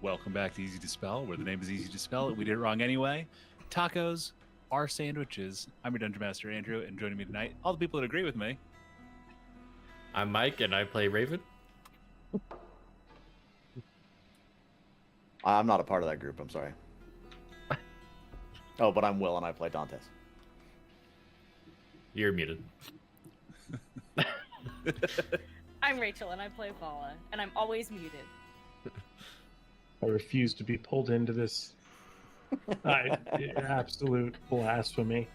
Welcome back to Easy to Spell, where the name is Easy to Spell. We did it wrong anyway. Tacos are sandwiches. I'm your Dungeon Master, Andrew, and joining me tonight, all the people that agree with me. I'm Mike, and I play Raven. I'm not a part of that group, I'm sorry. Oh, but I'm Will, and I play Dantes. You're muted. I'm Rachel, and I play Vala, and I'm always muted. I refuse to be pulled into this absolute blasphemy.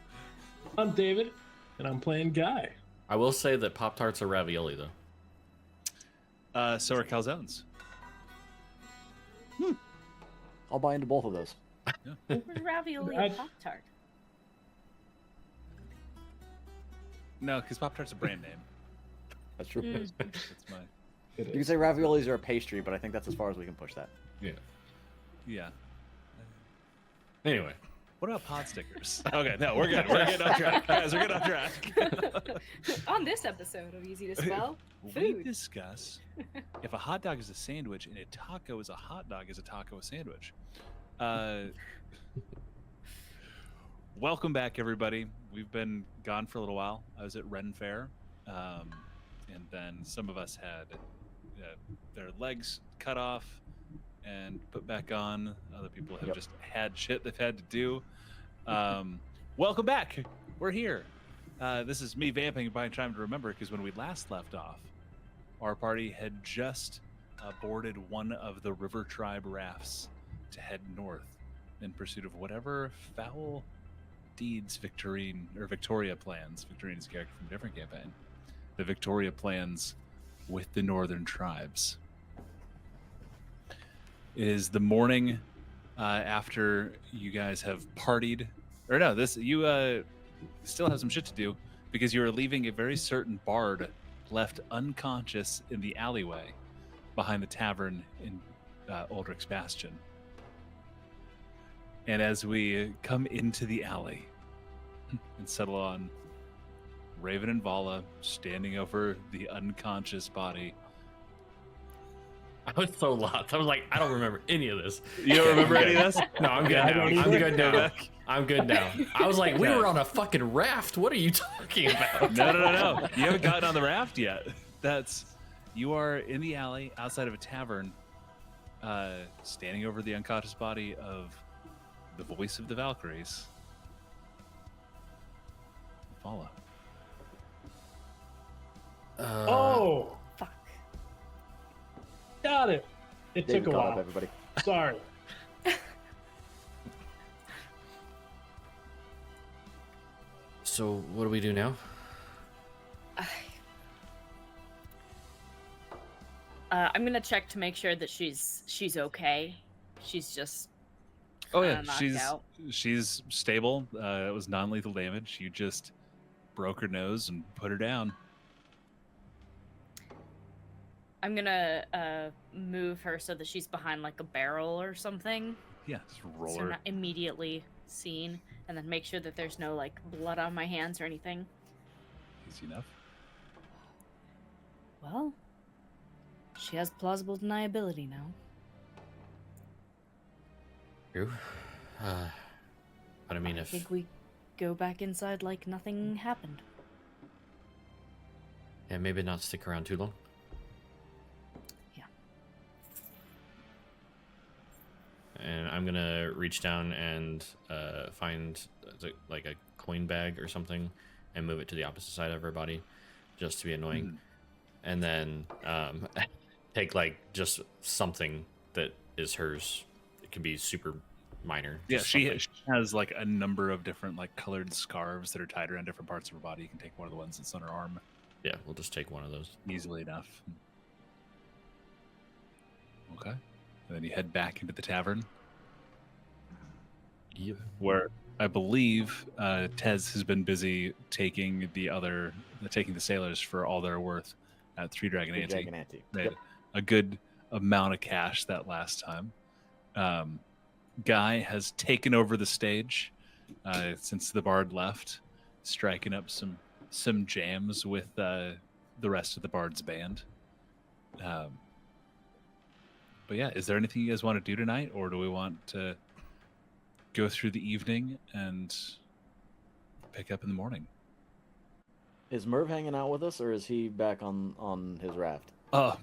I'm David, and I'm playing Guy. I will say that Pop-Tarts are ravioli, though. So are calzones. I'll buy into both of those. Where's ravioli and Pop-Tart? No, because Pop-Tart's a brand name. That's true. That's my... You can say raviolis are a pastry, but I think that's as far as we can push that. Yeah. Anyway. What about pod stickers? Okay, no, we're good. We're getting off track. Guys, we're getting off track. On this episode of Easy to Spell, We food. discuss if a hot dog is a sandwich and a taco is a hot dog, is a taco a sandwich? Welcome back, everybody. We've been gone for a little while. I was at Ren Fair, and then some of us had their legs cut off and put back on. Other people have just had shit they've had to do. Welcome back. We're here. This is me vamping by trying to remember, because when we last left off, our party had just boarded one of the River Tribe rafts to head north in pursuit of whatever foul deeds Victoria plans. Victorine is a character from a different campaign. The Victoria plans with the northern tribes. It is the morning after you guys have partied, or no, you still have some shit to do, because you are leaving a very certain bard left unconscious in the alleyway behind the tavern in Uldrich's Bastion. And as we come into the alley and settle on Raven and Vala standing over the unconscious body. I was so lost. I was like, I don't remember any of this. You don't remember any of this? No, I'm good now. I'm good now. I'm good now. I was like, we were on a fucking raft. What are you talking about? No. You haven't gotten on the raft yet. You are in the alley outside of a tavern, standing over the unconscious body of the voice of the Valkyries. Vala. Oh, Fuck. got it. It David took a caught while. up, everybody. Sorry. So, what do we do now? I'm gonna check to make sure that she's okay. She's just Oh yeah, knocked out. she's stable. It was non-lethal damage. You just broke her nose and put her down. I'm gonna move her so that she's behind like a barrel or something, Yeah, just roll so her. not immediately seen, and then make sure that there's no like blood on my hands or anything. Easy enough. Well, she has plausible deniability now. True. But I mean, I if think we go back inside like nothing happened. yeah, maybe not stick around too long. Yeah. And I'm gonna reach down and find like a coin bag or something and move it to the opposite side of her body, just to be annoying. And then take like just something that is hers. It can be super minor. Yeah, just she something. has like a number of different like colored scarves that are tied around different parts of her body. You can take one of the ones that's on her arm Yeah, we'll just take one of those. easily enough. Okay. And then you head back into the tavern, Yep. where I believe Tez has been busy taking the sailors for all they're worth at Three Dragon Ante. Dragon Ante. Made Yep. a good amount of cash that last time. Guy has taken over the stage since the bard left, striking up some jams with the rest of the bard's band. But yeah, is there anything you guys want to do tonight, or do we want to go through the evening and pick up in the morning? Is Merv hanging out with us, or is he back on his raft?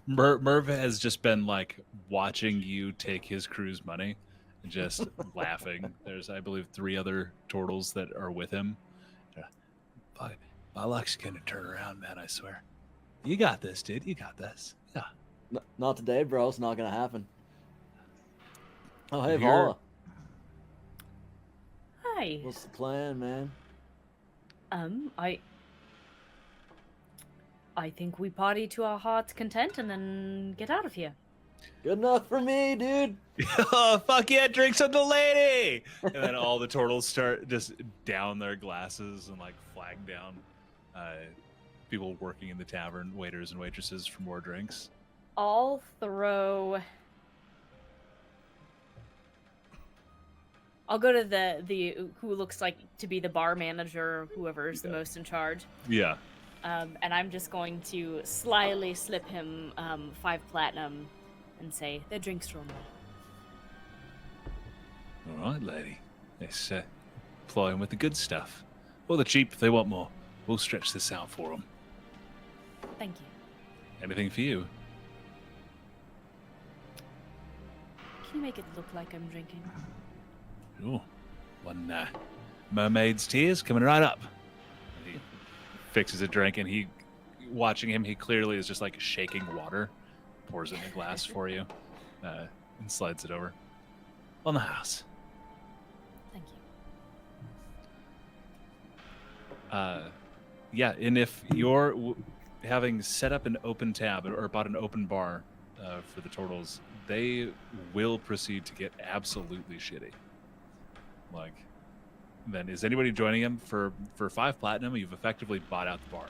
Merv has just been like watching you take his crew's money and just laughing. There's, I believe, 3 other turtles that are with him. My luck's gonna turn around, man, I swear. You got this, dude. You got this. Yeah. Not today, bro. It's not gonna happen. Oh, hey, Here- Vala. Hi. What's the plan, man? I think we party to our heart's content and then get out of here. Good enough for me, dude. Oh, fuck yeah, drinks on the lady! And then all the turtles start just down their glasses and like flag down people working in the tavern, waiters and waitresses for more drinks. I'll go to the who looks like to be the bar manager, whoever's the most in charge. Yeah. And I'm just going to slyly slip him 5 platinum and say, their drinks for me. All right, lady. Let's ply them with the good stuff. Or the cheap if they want more. We'll stretch this out for them. Thank you. Anything for you? Can you make it look like I'm drinking? Ooh, one mermaid's tears coming right up. He fixes a drink, and watching him, he clearly is just like shaking water, pours it in a glass for you, and slides it over. On the house. Thank you. Yeah, and if you're having set up an open tab or bought an open bar for the turtles, they will proceed to get absolutely shitty. Like, then is anybody joining him for 5 platinum? You've effectively bought out the bar.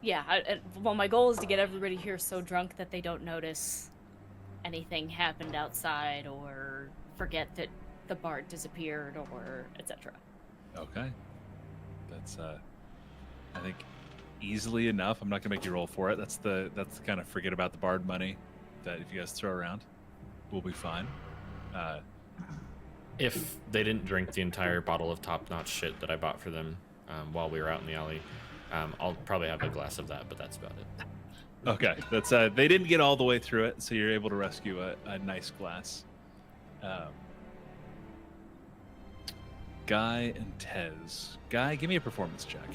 Yeah, well, my goal is to get everybody here so drunk that they don't notice anything happened outside or forget that the bar disappeared or etc. Okay. That's I think easily enough. I'm not gonna make you roll for it. That's the kind of forget about the bard money that if you guys throw around, we'll be fine. If they didn't drink the entire bottle of top-notch shit that I bought for them while we were out in the alley, I'll probably have a glass of that, but that's about it. Okay, that's they didn't get all the way through it, so you're able to rescue a nice glass. Guy and Tez. Guy, give me a performance check.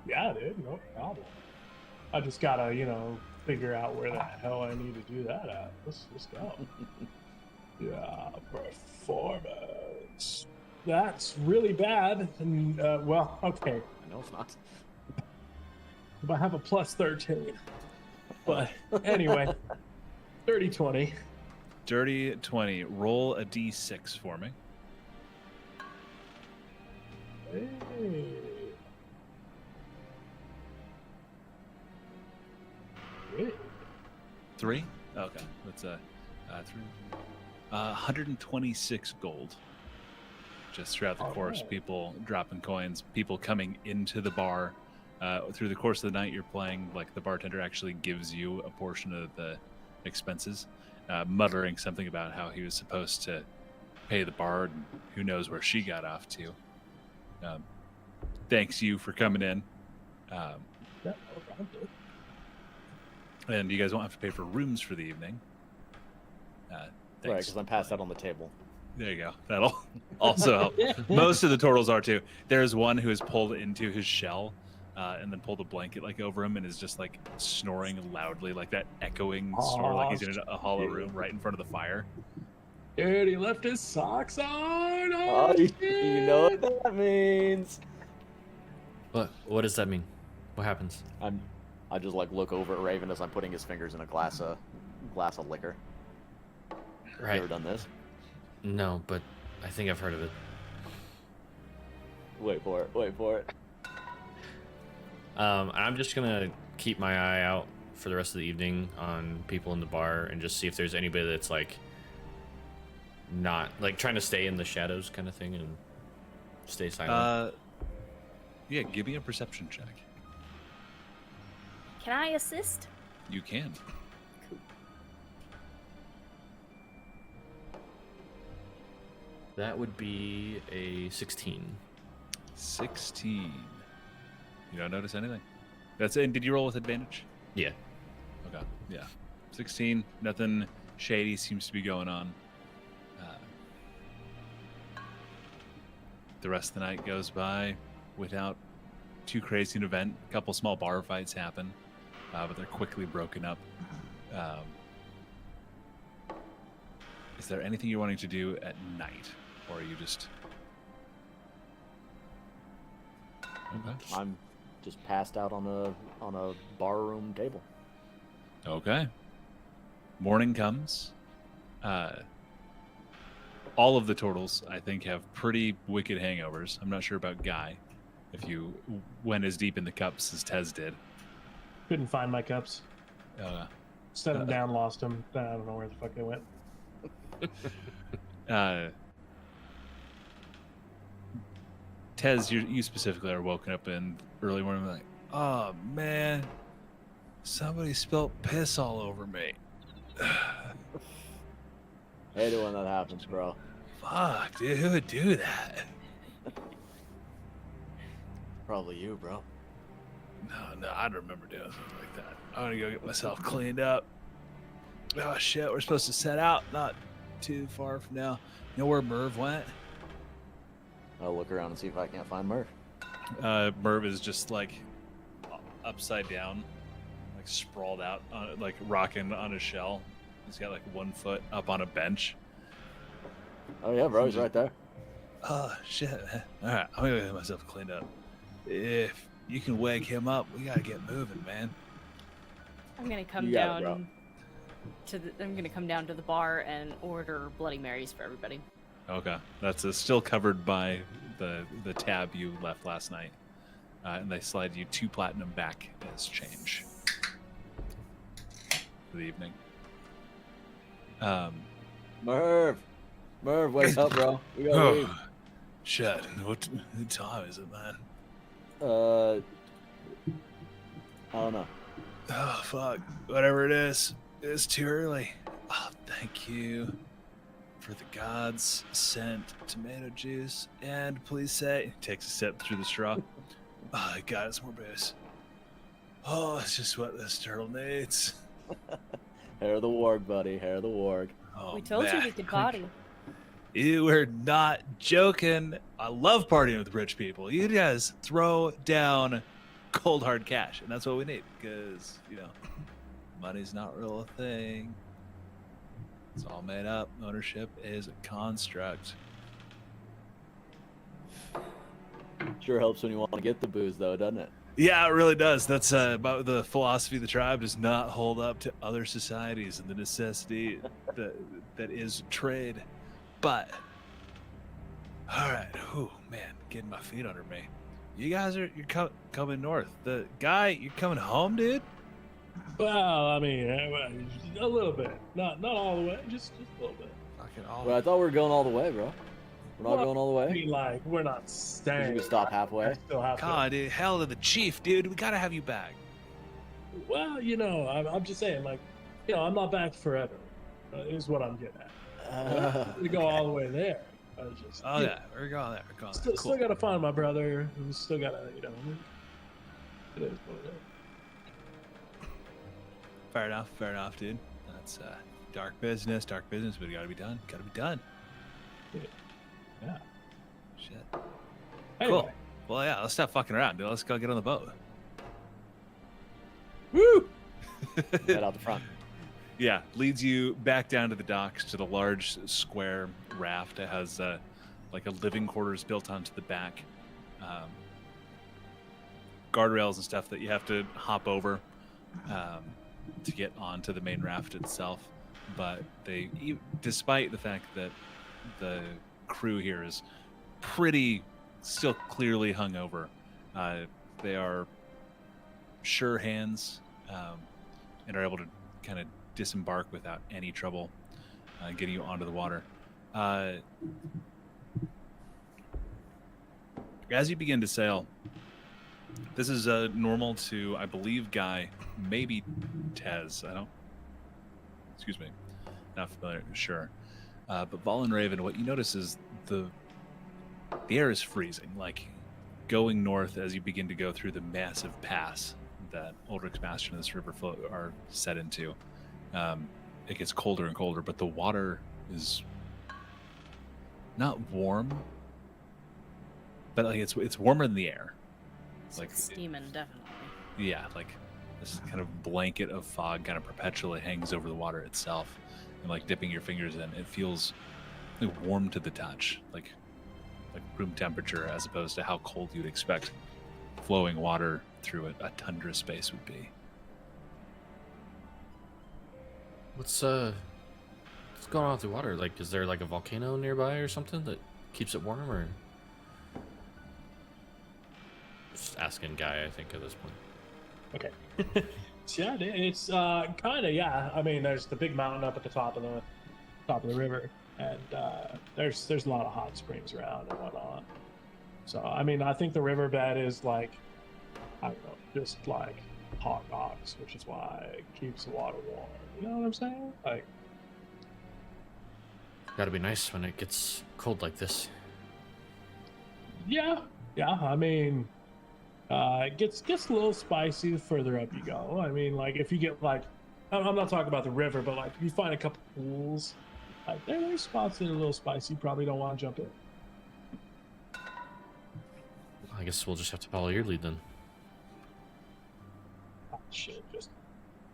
Yeah, dude, no problem. I just gotta, figure out where the hell I need to do that at. Let's go. Yeah, performance. That's really bad. And well, okay. I know it's not. But I have a plus 13. But anyway, 30-20. Dirty 20. Roll a d6 for me. Hey. 3? Okay, that's 3. 126 gold. Just throughout the course, Alright. people dropping coins, people coming into the bar. Through the course of the night you're playing, like the bartender actually gives you a portion of the expenses, muttering something about how he was supposed to pay the bard and who knows where she got off to. Thanks you for coming in. Yeah, no problem. And you guys won't have to pay for rooms for the evening. Right, Thanks. because I'm passed out on the table. There you go. That'll also help. Most of the turtles are too. There's one who is pulled into his shell, and then pulled a blanket like over him and is just like snoring loudly, like that echoing snore, like he's in a hollow room right in front of the fire. Dude, he left his socks on. Oh, you shit. know what that means. What does that mean? What happens? I just like look over at Raven as I'm putting his fingers in a glass of liquor. You Right. ever done this? No, but I think I've heard of it. Wait for it. I'm just gonna keep my eye out for the rest of the evening on people in the bar and just see if there's anybody that's like not like trying to stay in the shadows kind of thing and stay silent. Yeah, give me a perception check. Can I assist? You can. That would be a 16. 16. You don't notice anything. That's it. Did you roll with advantage? Yeah. Okay. Yeah. 16. Nothing shady seems to be going on. The rest of the night goes by without too crazy an event. A couple small bar fights happen, but they're quickly broken up. Is there anything you're wanting to do at night, or are you just? Okay. I'm just passed out on a bar room table. Okay. Morning comes. All of the totals, I think, have pretty wicked hangovers. I'm not sure about Guy, if you went as deep in the cups as Tez did. Couldn't find my cups. Set them down, lost them. I don't know where the fuck they went. Tez, you specifically are woken up in early morning like, oh man, somebody spilled piss all over me. Hate it when that happens, bro. Fuck, dude, who would do that? Probably you, bro. No, I don't remember doing something like that. I'm gonna go get myself cleaned up. Oh shit, we're supposed to set out not too far from now. You know where Merv went? I'll look around and see if I can't find Murph. Merv is just like upside down, like sprawled out, like rocking on his shell. He's got like 1 foot up on a bench. Oh yeah, bro, he's right there. Oh shit, man. All right, I'm gonna get myself cleaned up. If you can wake him up, we gotta get moving, man. I'm gonna come You got it, down I'm gonna come down to the bar and order Bloody Marys for everybody. Okay, that's still covered by the tab you left last night, and they slide you 2 platinum back as change for the evening. Merv, wake up, bro. We gotta leave. Shit, what time is it, man? I don't know. Oh fuck, whatever it is, it's too early. Oh, thank you for the gods sent tomato juice, and please say, takes a sip through the straw. Oh god, it's more booze. Oh, it's just what this turtle needs. Hair of the warg, buddy. Hair of the warg. Oh, We told you man. we could party. You were not joking. I love partying with rich people. You guys throw down cold hard cash, and that's what we need, because money's not real a thing. It's all made up. Ownership is a construct. Sure helps when you want to get the booze, though, doesn't it? Yeah, it really does. That's about the philosophy of the tribe does not hold up to other societies and the necessity that is trade. But, all right, man, getting my feet under me. You guys you're coming north. The guy, you're coming home, dude? Well, I mean, a little bit. Not all the way, just a little bit. Fucking all. Well, I thought we were going all the way, bro. We're not Well, going all the I way. mean, like, we're not Should staying. we stop halfway? I still have to. God, dude, hell to the chief, dude. We gotta have you back. Well, I'm just saying, like, I'm not back forever. Is what I'm getting at. We go all the way there. Oh yeah, we're going there. We're going there. Still Cool. gotta find my brother. Who's still gotta, it is what it is. Fair enough, dude. That's dark business, but it gotta be done. Yeah. Shit. Anyway, Cool. Well, yeah, let's stop fucking around, dude. Let's go get on the boat. woo! Head out the front. Yeah, leads you back down to the docks to the large square raft. It has like a living quarters built onto the back, guardrails and stuff that you have to hop over to get onto the main raft itself. But despite the fact that the crew here is still clearly hungover, they are sure hands and are able to kind of disembark without any trouble getting you onto the water. As you begin to sail, This is normal to, I believe, Guy, maybe Tez. Excuse me, not familiar. Sure, but Vol and Raven, what you notice is the air is freezing. Like going north as you begin to go through the massive pass that Ulrich's Master and this river flow are set into. It gets colder and colder, but the water is not warm, but like it's warmer than the air. Like steaming, definitely. Yeah, like this kind of blanket of fog kind of perpetually hangs over the water itself, and like dipping your fingers in, it feels like warm to the touch, like room temperature, as opposed to how cold you'd expect flowing water through a tundra space would be. What's going on with the water? Like, is there like a volcano nearby or something that keeps it warm, or just asking Guy, I think, at this point. Okay. Yeah, it's kind of, yeah. I mean, there's the big mountain up at the top of the river, and there's a lot of hot springs around and whatnot. So I mean, I think the riverbed is like, I don't know, just like hot rocks, which is why it keeps the water warm. You know what I'm saying? Like, Gotta be nice when it gets cold like this. yeah. I mean, it gets a little spicy the further up you go. I mean, like if you get like, I'm not talking about the river, but like if you find a couple pools, like there's spots that are a little spicy. You probably don't want to jump in. I guess we'll just have to follow your lead then. Oh, shit, just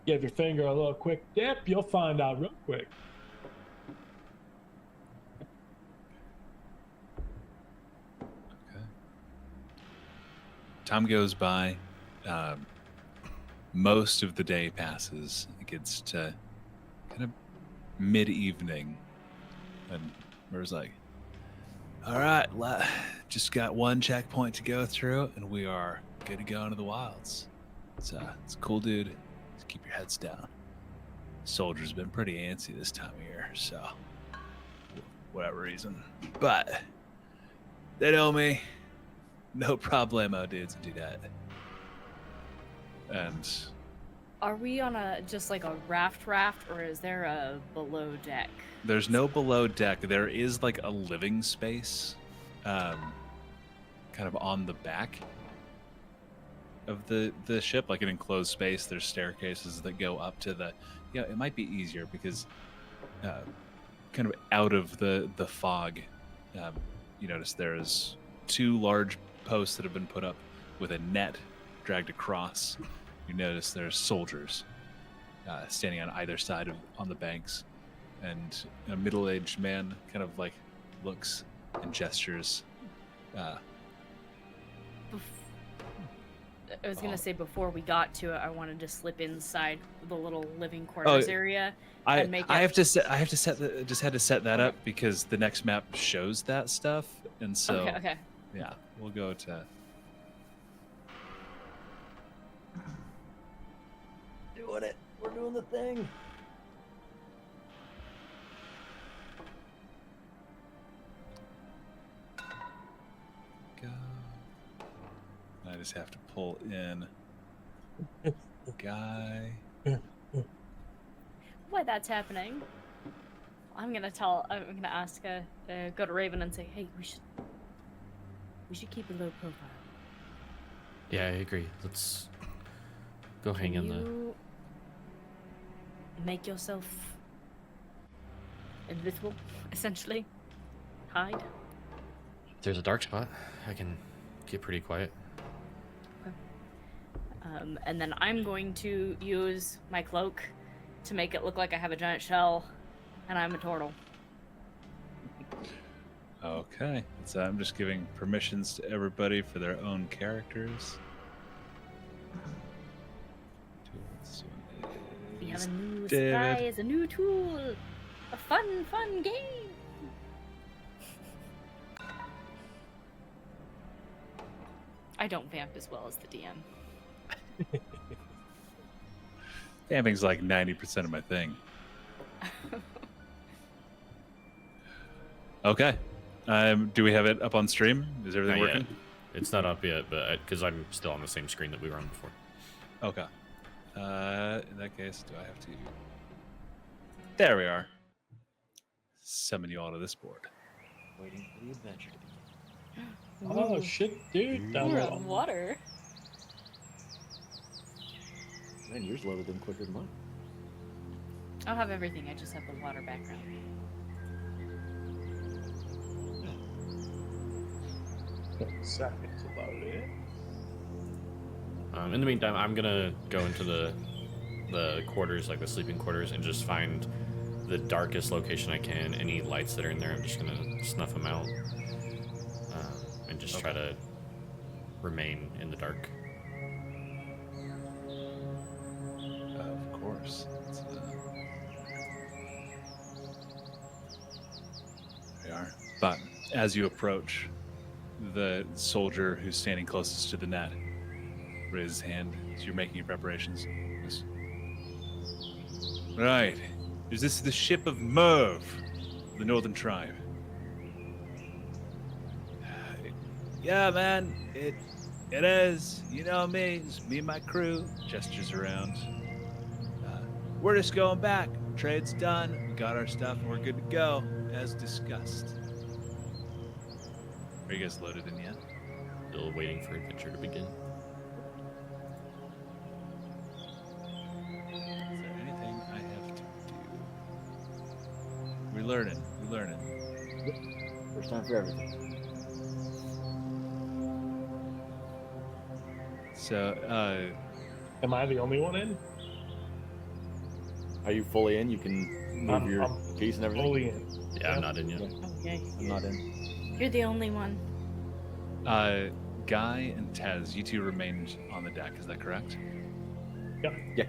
give your finger a little quick dip. You'll find out real quick. Okay. Time goes by. Most of the day passes. It gets to kind of mid-evening, and Mur's like, all right, just got one checkpoint to go through, and we are good to go into the wilds. It's cool, dude. Just keep your heads down. Soldiers been pretty antsy this time of year, so whatever reason. But they know me. No problemo, dudes, do that. And Are we on just like a raft, or is there a below deck? there's no below deck. There is like a living space, kind of on the back of the ship, like an enclosed space. There's staircases that go up to the. Yeah, it might be easier because, kind of out of the fog, you notice there's two large posts that have been put up with a net dragged across. You notice there's soldiers standing on either side on the banks, and a middle-aged man kind of like looks and gestures. I was gonna say before we got to it, I wanted to slip inside the little living quarters area and make it. I have to set that up because the next map shows that stuff, and so Okay. yeah, we'll go to. Doing it. We're doing the thing. Go. I just have to pull in Guy. Why that's happening? I'm gonna ask go to Raven and say, hey, we should keep a low profile. Yeah, I agree. Let's go hang in the. You make yourself invisible, essentially. Hide. If there's a dark spot, I can get pretty quiet. And then I'm going to use my cloak to make it look like I have a giant shell and I'm a turtle. Okay, so I'm just giving permissions to everybody for their own characters. We have a new David. surprise, a new tool, a fun game. I don't vamp as well as the DM. Vamping's like 90% of my thing. Okay. Do we have it up on stream? Is everything Not yet. working? It's not up yet, but because I'm still on the same screen that we were on before. Okay. In that case, do I have to? There we are. Summon you all to this board. Waiting for the adventure to begin. Oh Ooh, shit, dude! Down we're the on water. Man, yours loaded in quicker than mine. I'll have everything. I just have the water background. Second to load it. In the meantime, I'm gonna go into the quarters, like the sleeping quarters, and just find the darkest location I can. Any lights that are in there, I'm just gonna snuff them out, and just try to remain in the dark. Of course. There we are. But as you approach, the soldier who's standing closest to the net raises his hand as you're making your preparations. Goes, right. Is this the ship of Merv, the northern tribe? Yeah, man. It is. You know me. It's me and my crew. Gestures around. We're just going back. Trade's done. We got our stuff and we're good to go, as discussed. Are you guys loaded in yet? Still waiting for adventure to begin. Is there anything I have to do? We're learning. First time for everything. So, Am I the only one in? Are you fully in? You can move your I'm piece and everything? Fully in. Yeah, I'm not in yet. Okay. I'm not in. You're the only one. Guy and Tez, you two remained on the deck. Is that correct? Yep. Yeah.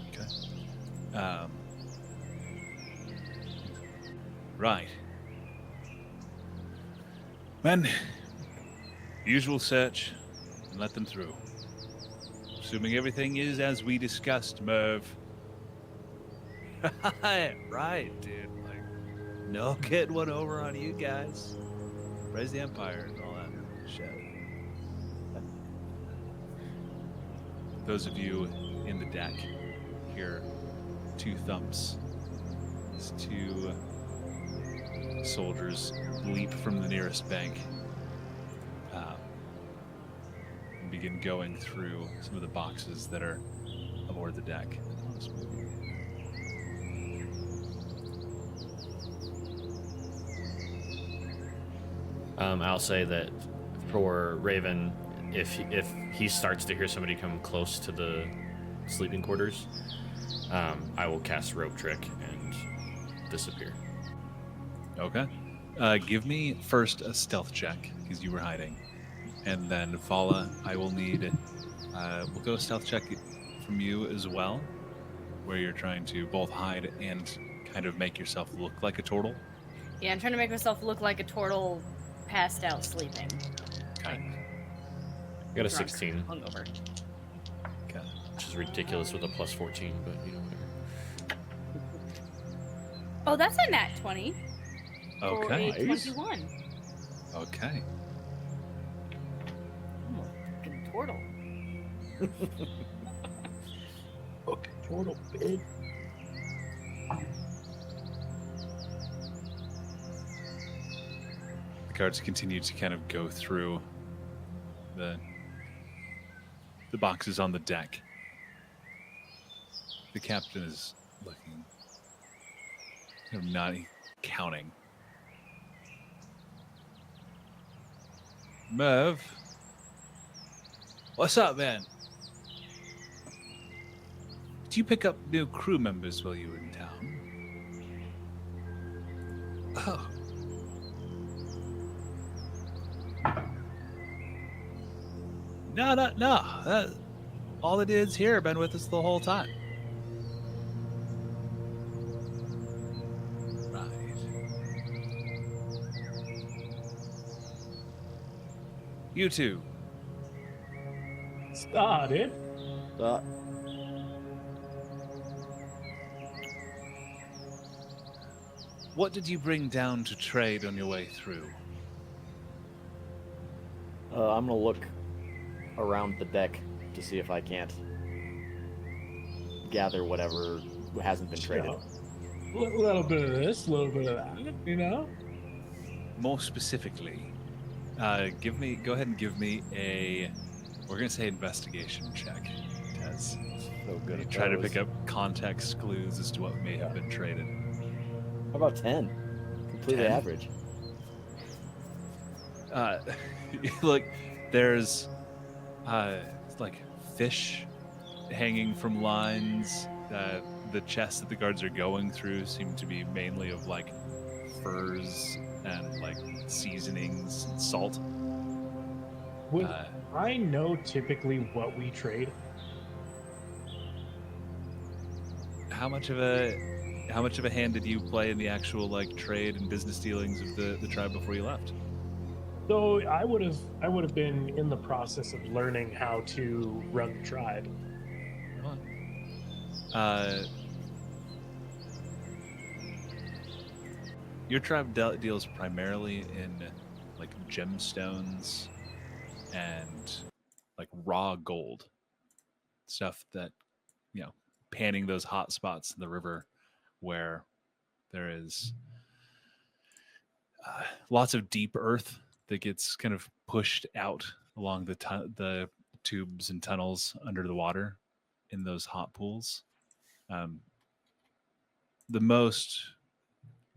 Okay. Right. Men, usual search, and let them through. Assuming everything is as we discussed, Merv. Right, dude. Like, no getting one over on you guys. Praise the Empire and all that shit. Those of you in the deck hear two thumps as two soldiers leap from the nearest bank and begin going through some of the boxes that are aboard the deck. I'll say that for Raven, if he starts to hear somebody come close to the sleeping quarters, I will cast Rope Trick and disappear. Okay. Give me first a stealth check, because you were hiding. And then, Fala, I will need... we'll go stealth check from you as well, where you're trying to both hide and kind of make yourself look like a turtle. Yeah, I'm trying to make myself look like a turtle passed out sleeping. Okay. I got a Drunk, 16, hungover. Okay. which is ridiculous with a plus 14, but you know, whatever. Oh, that's a nat 20. Okay. For a 21. Okay. I'm a fucking turtle. Fucking turtle, bitch. The cards continue to kind of go through the boxes on the deck. The captain is looking, kind of not counting. Merv, what's up, man? Did you pick up new crew members while you were in town? Oh. No. All the dudes here have been with us the whole time. Right. You two. Started. What did you bring down to trade on your way through? I'm gonna look around the deck to see if I can't gather whatever hasn't been traded. A little bit of this, a little bit of that, you know? More specifically, go ahead and give me a, we're gonna say investigation check, Tez. So good. At Try to those. pick up context clues as to what may have been traded. How about 10? Completely 10? average. Look, there's like fish hanging from lines. The chests that the guards are going through seem to be mainly of like furs and like seasonings and salt. Would I know typically what we trade? How much of a hand did you play in the actual like trade and business dealings of the tribe before you left? So I would have been in the process of learning how to run the tribe. Your tribe deals primarily in like gemstones and like raw gold stuff that, you know, panning those hot spots in the river where there is lots of deep earth that gets kind of pushed out along the tubes and tunnels under the water in those hot pools. The most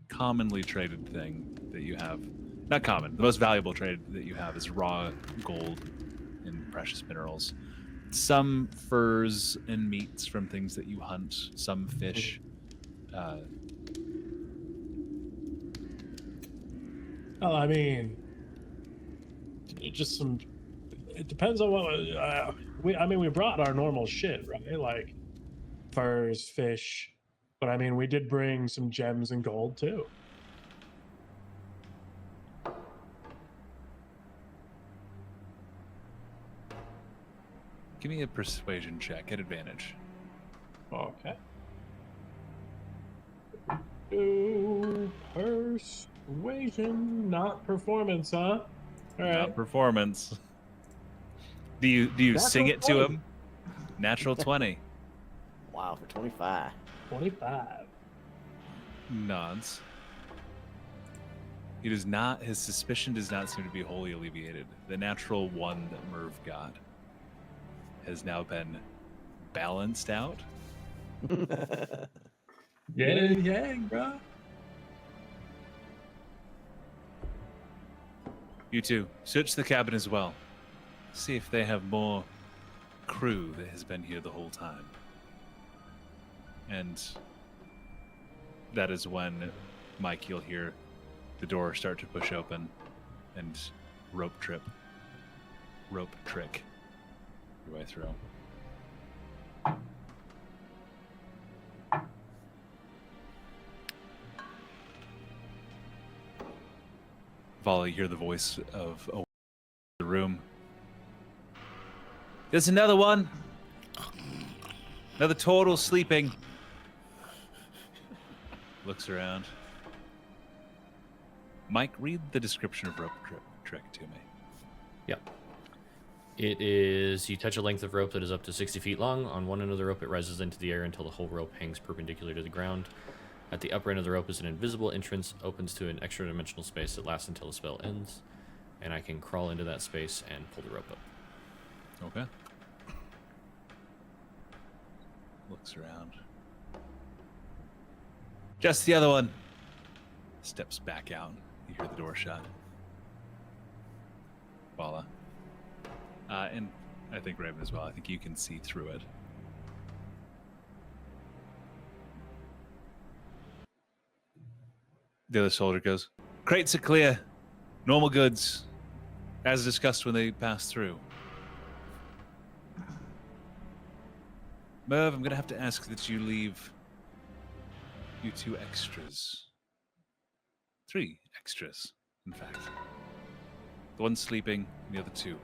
commonly traded thing that you have, not common, the most valuable trade that you have is raw gold and precious minerals. Some furs and meats from things that you hunt, some fish. Well, I mean, just some. It depends on what we brought our normal shit, right? Like furs, fish, but I mean, we did bring some gems and gold too. Give me a persuasion check at advantage. Okay. Persuasion, not performance, huh? All right. Not performance. Do you Natural sing it 20. to him? Natural 20. Wow, for 25. 25. Nods. He does not. His suspicion does not seem to be wholly alleviated. The natural 1 that Merv got has now been balanced out. Yin and yang, bro. You two, search the cabin as well. See if they have more crew that has been here the whole time. And that is when, Mike, you'll hear the door start to push open and rope trick your way through. Vala, you hear the voice of the room. There's another one. Another total sleeping. Looks around. Mike, read the description of rope trick to me. Yep. It is, you touch a length of rope that is up to 60 feet long. On one end of the rope, it rises into the air until the whole rope hangs perpendicular to the ground. At the upper end of the rope is an invisible entrance, opens to an extra dimensional space that lasts until the spell ends. And I can crawl into that space and pull the rope up. Okay. Looks around. Just the other one. Steps back out. You hear the door shut. Vala. And I think Raven as well. I think you can see through it. The other soldier goes, crates are clear. Normal goods. As discussed when they passed through. Merv, I'm going to have to ask that you leave you 2 extras. 3 extras, in fact. The one sleeping, and the other 2.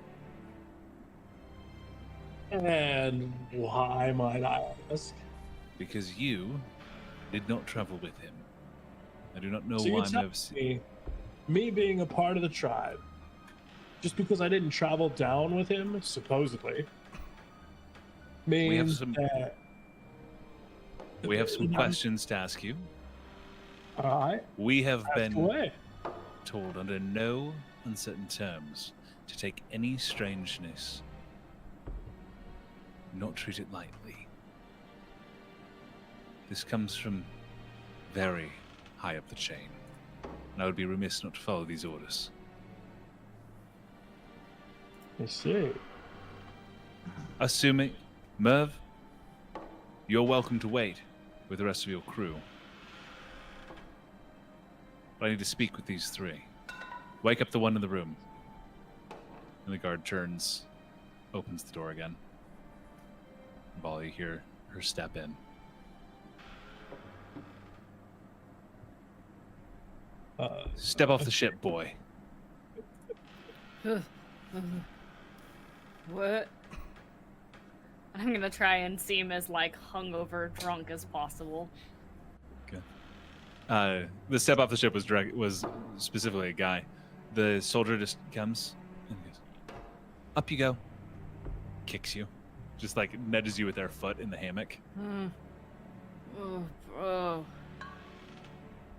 And why might I ask? Because you did not travel with him. I do not know So you're why telling Merv... me being a part of the tribe, just because I didn't travel down with him, supposedly, means that... We have some questions to ask you. All right. We have Ask been away. told under no uncertain terms to take any strangeness, not treat it lightly. This comes from very high up the chain, and I would be remiss not to follow these orders. I see. Assuming, Merv, you're welcome to wait with the rest of your crew. But I need to speak with these three. Wake up the one in the room. And the guard turns, opens the door again. While you hear her step in. Step off the ship, boy. What? I'm gonna try and seem as like hungover, drunk as possible. Good. The step off the ship was specifically a guy. The soldier just comes and goes, "Up you go." Kicks you, just like nudges you with their foot in the hammock. Oh, bro.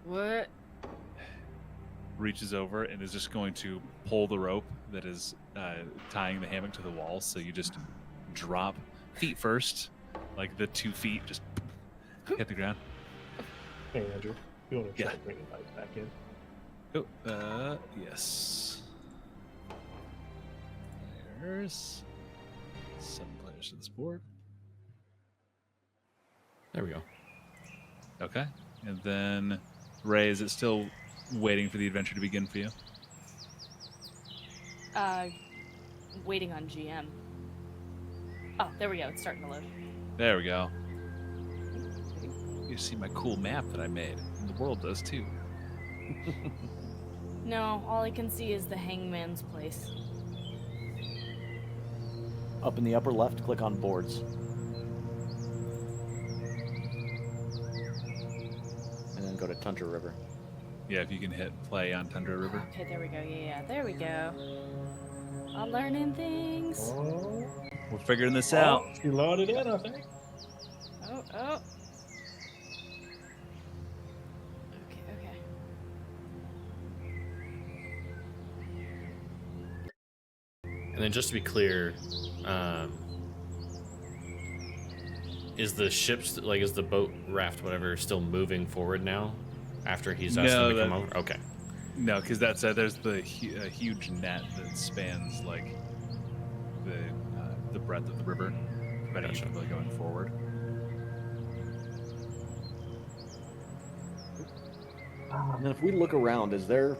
What? Reaches over and is just going to pull the rope that is tying the hammock to the wall. So you just drop feet first, like the 2 feet just hit the ground. Hey, Andrew, you want to try Yeah. bringing lights back in? Oh, yes. There's 7 players to this board. There we go. Okay, and then Ray, is it still waiting for the adventure to begin for you? Waiting on GM. Oh, there we go. It's starting to load. There we go. You see my cool map that I made, and the world does too. No, all I can see is the hangman's place. Up in the upper left, click on boards. And then go to Tundra River. Yeah, if you can hit play on Tundra River. Okay, there we go. Yeah, there we go. I'm learning things. Oh, We're figuring this out. she loaded in, I think. Oh. Okay. And then just to be clear, is the ship's is the boat raft whatever still moving forward now after he's asked No, them to come over? Okay. No, because that's there's the huge net that spans like the breadth of the river, preventing you from really going forward. And then if we look around, is there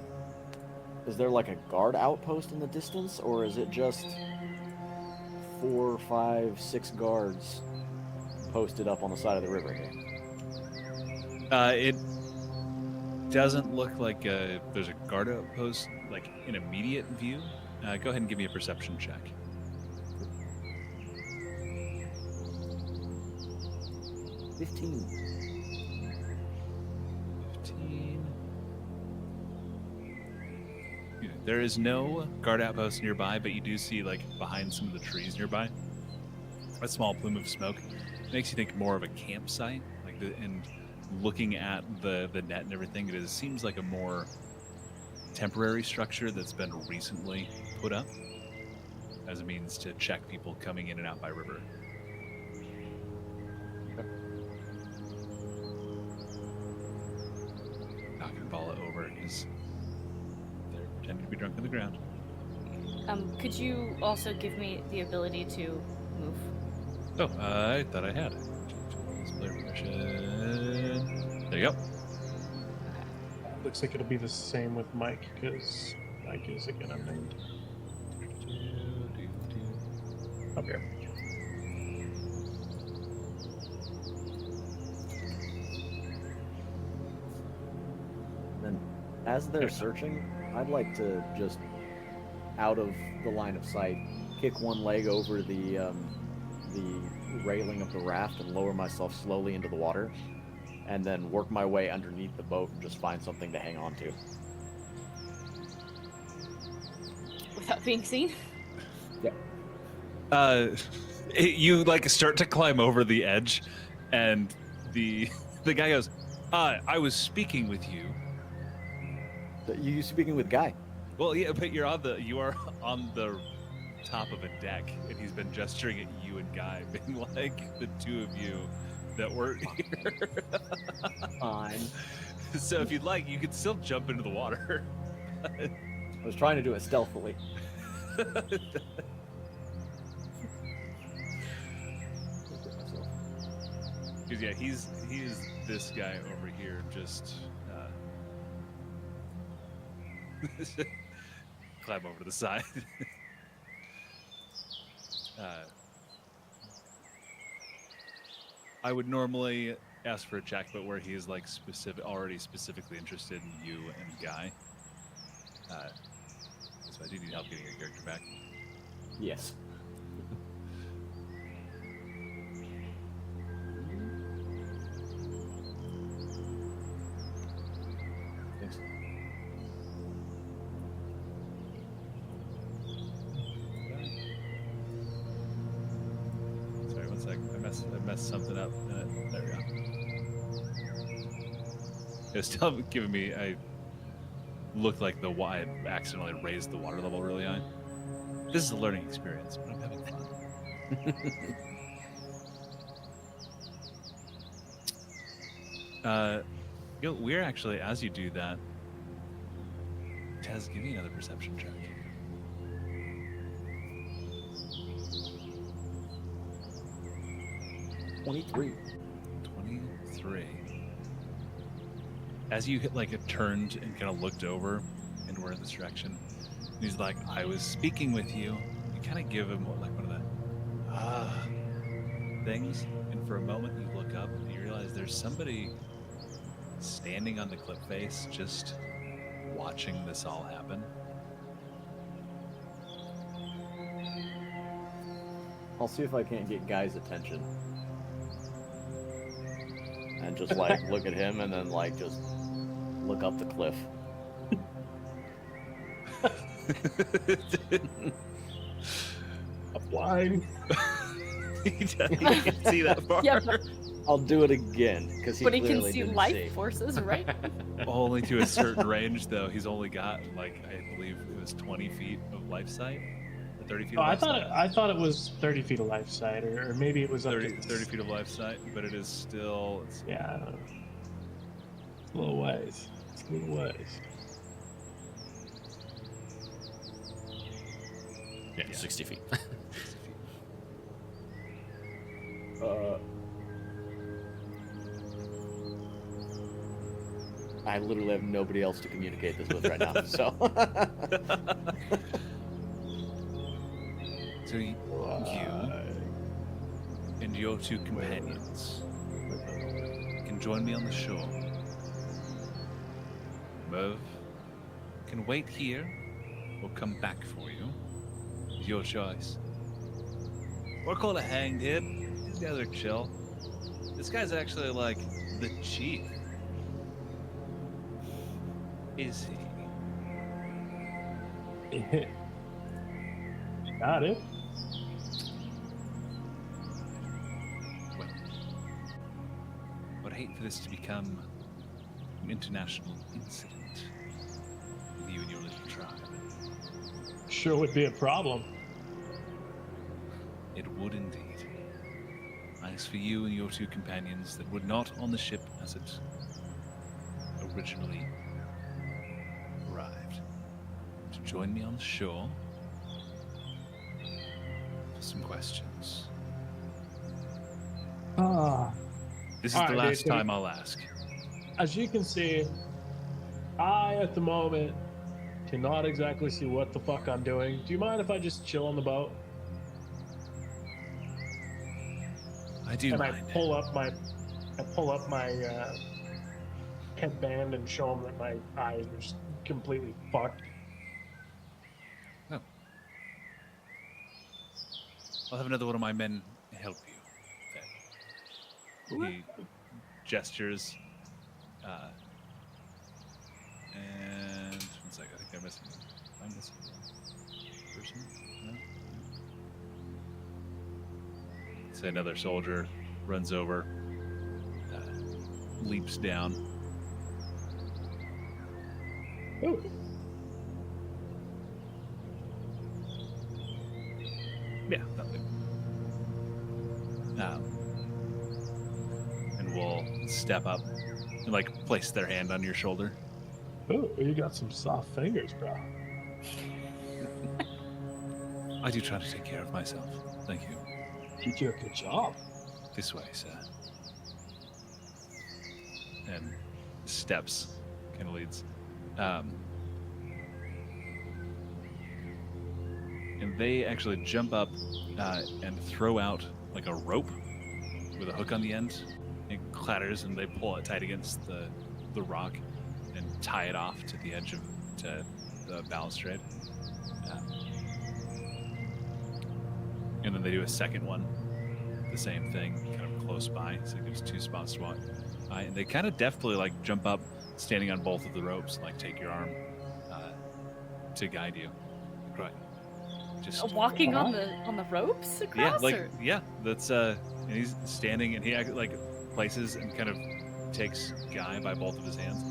like a guard outpost in the distance, or is it just 4, 5, 6 guards posted up on the side of the river here? It doesn't look like there's a guard outpost like in immediate view. Go ahead and give me a perception check. 15. 15. There is no guard outpost nearby, but you do see, like, behind some of the trees nearby, a small plume of smoke. It makes you think more of a campsite. And looking at the net and everything, it seems like a more temporary structure that's been recently put up as a means to check people coming in and out by river. Not gonna ball it over because they're pretending to be drunk on the ground. Could you also give me the ability to move? Oh, I thought I had. Display permission. There you go. Looks like it'll be the same with Mike, because Mike is again unnamed. Up here. And as they're searching, I'd like to just, out of the line of sight, kick one leg over the railing of the raft and lower myself slowly into the water, and then work my way underneath the boat and just find something to hang on to. without being seen. You like start to climb over the edge, and the guy goes, I was speaking with you. You speaking with Guy? Well, yeah, but you are on the top of a deck, and he's been gesturing at you and Guy, being like the two of you that weren't here. Fine. So if you'd like, you could still jump into the water. I was trying to do it stealthily. Because yeah, he's this guy over here, just climb over to the side. I would normally ask for a check, but where he's like already specifically interested in you and Guy, so I do need help getting your character back. Yes. Thanks. Sorry, one sec. I messed something up. There we go. It's still giving me. I looked like I accidentally raised the water level really high. This is a learning experience, but I'm having fun. We're actually, as you do that, Tez, give me another perception check. $23. 23. As you turned and kind of looked over and were in this direction, and he's like, I was speaking with you. You kind of give him like one of the things, and for a moment you look up and you realize there's somebody standing on the cliff face just watching this all happen. I'll see if I can't get Guy's attention. And just like look at him and then like just look up the cliff. I'm blind. You can see that far. Yeah, I'll do it again because but he can clearly see didn't life see. forces, right? Only to a certain range, though. He's only got I believe it was 20 feet of life sight, or 30 feet. Oh, of I life thought sight. I thought it was 30 feet of life sight, or maybe it was up 30 to 30 feet of life sight, but it is still. Yeah, it's a little ways. It's a little ways. Yeah, 60 feet. I literally have nobody else to communicate this with right now. So. So you and your two companions can join me on the shore. Merv can wait here or come back for you. It's your choice. Or call it hanged head. These guys are chill. This guy's actually like the chief. Is he? Got it. Well, I would hate for this to become an international incident with you and your little tribe. Sure would be a problem. It would indeed. As for you and your two companions that were not on the ship as it originally arrived, to join me on the shore for some questions. This is All the right, last dude. time I'll ask. As you can see, I at the moment cannot exactly see what the fuck I'm doing. Do you mind if I just chill on the boat? I do And mind. I pull up my headband and show them that my eyes are just completely fucked. Oh. I'll have another one of my men help you. Then. He gestures. And one second, I think I'm missing. I'm missing. person? No? So another soldier runs over, leaps down. Ooh. Yeah, nothing. And will step up and like place their hand on your shoulder. Ooh, you got some soft fingers, bro. I do try to take care of myself. Thank you. You do a good job. This way, sir. And steps, kind of leads. And they actually jump up and throw out like a rope with a hook on the end. It clatters, and they pull it tight against the rock and tie it off to the edge of the balustrade. And then they do a second one, the same thing, kind of close by, so it gives 2 spots to walk by. And they kind of deftly like jump up, standing on both of the ropes, and like take your arm to guide you. Right. Just Walking on the ropes across? yeah, like or? yeah, that's and he's standing, and he like places and kind of takes Guy by both of his hands,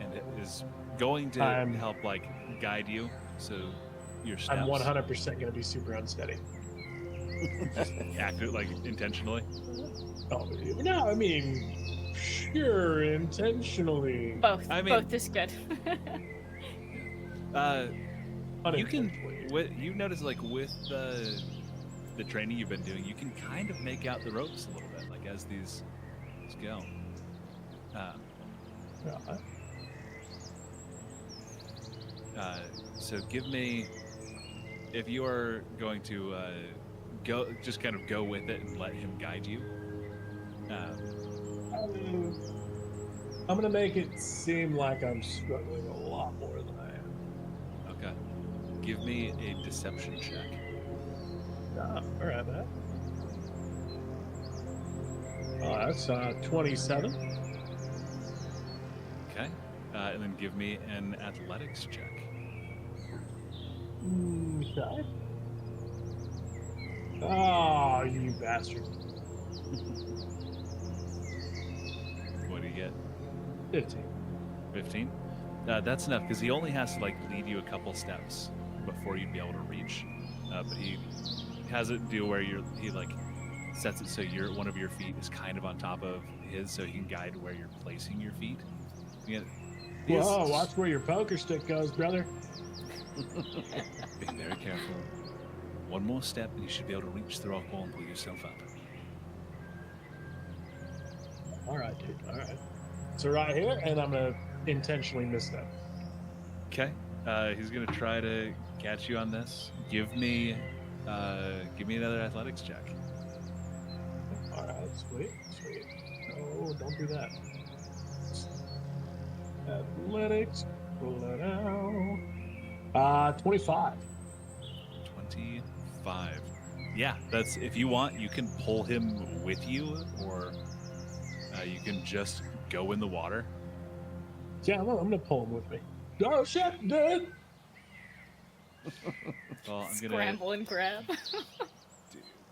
and it is going to help like guide you. So your steps. I'm 100% going to be super unsteady. Act it like intentionally. Oh, no, I mean, sure, intentionally. Both. I mean- Both is good. You can. Unintentionally. You notice like with the training you've been doing, you can kind of make out the ropes a little bit, like as these go. Yeah, So give me, if you are going to go, just kind of go with it and let him guide you. I'm going to make it seem like I'm struggling a lot more than I am. Okay. Give me a deception check. Yeah, all right, man. That's 27. Okay. And then give me an athletics check. Okay. Oh, you bastard. What do you get? 15. 15? That's enough, because he only has to like lead you a couple steps before you'd be able to reach. But he has it do where he like sets it so one of your feet is kind of on top of his, so he can guide where you're placing your feet. Whoa, watch where your poker stick goes, brother. Be very careful. One more step, and you should be able to reach the rock wall and pull yourself up. All right, dude. All right. So right here, and I'm gonna intentionally misstep. Okay. He's gonna try to catch you on this. Give me another athletics check. All right, sweet. Oh, don't do that. Athletics, pull it out. 25. 25. Yeah, that's, if you want, you can pull him with you, or you can just go in the water. Yeah, I'm gonna pull him with me. Oh shit, dude! Well, I'm gonna Scramble and grab. do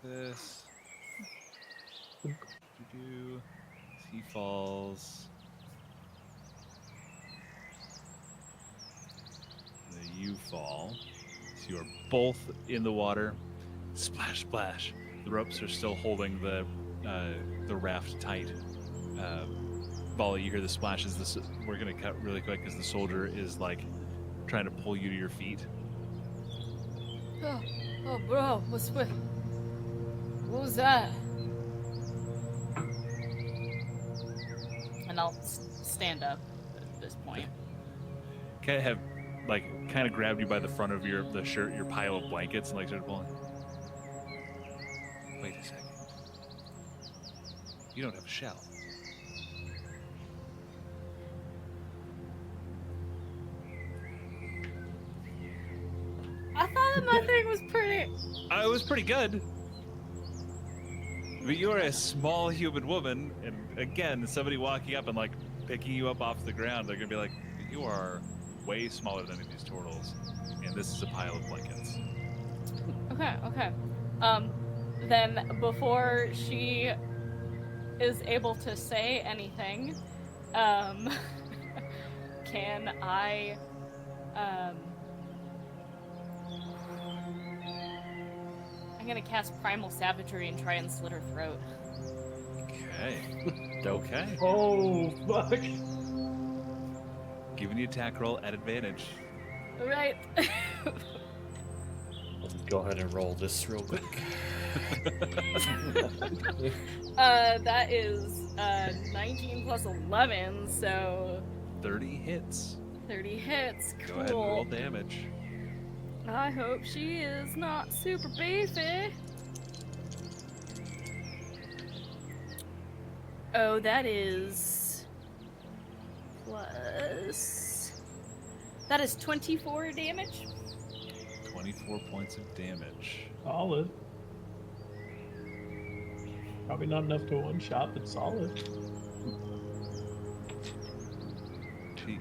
this. He falls. You fall. So you are both in the water. Splash, splash. The ropes are still holding the raft tight. Volley, you hear the splashes. We're gonna cut really quick because the soldier is like trying to pull you to your feet. Oh, bro, what was that? And I'll stand up at this point. Kind of grabbed you by the front of the shirt, your pile of blankets, and like started pulling. Wait a second. You don't have a shell. I thought my thing was pretty. It was pretty good. But you're a small human woman, and again, somebody walking up and like picking you up off the ground, they're gonna be like, "You are way smaller than any of these turtles, and this is a pile of blankets. Okay. Then before she is able to say anything, can I, I'm gonna cast Primal Savagery and try and slit her throat. Okay. Okay. Oh, fuck. Giving the attack roll at advantage. Right. Let's go ahead and roll this real quick. That is 19 plus 11, so 30 hits. 30 hits. Go Cool. ahead and roll damage. I hope she is not super beefy. Oh, that is plus. That is 24 damage. 24 points of damage. Solid. Probably not enough to one shot, but solid. She,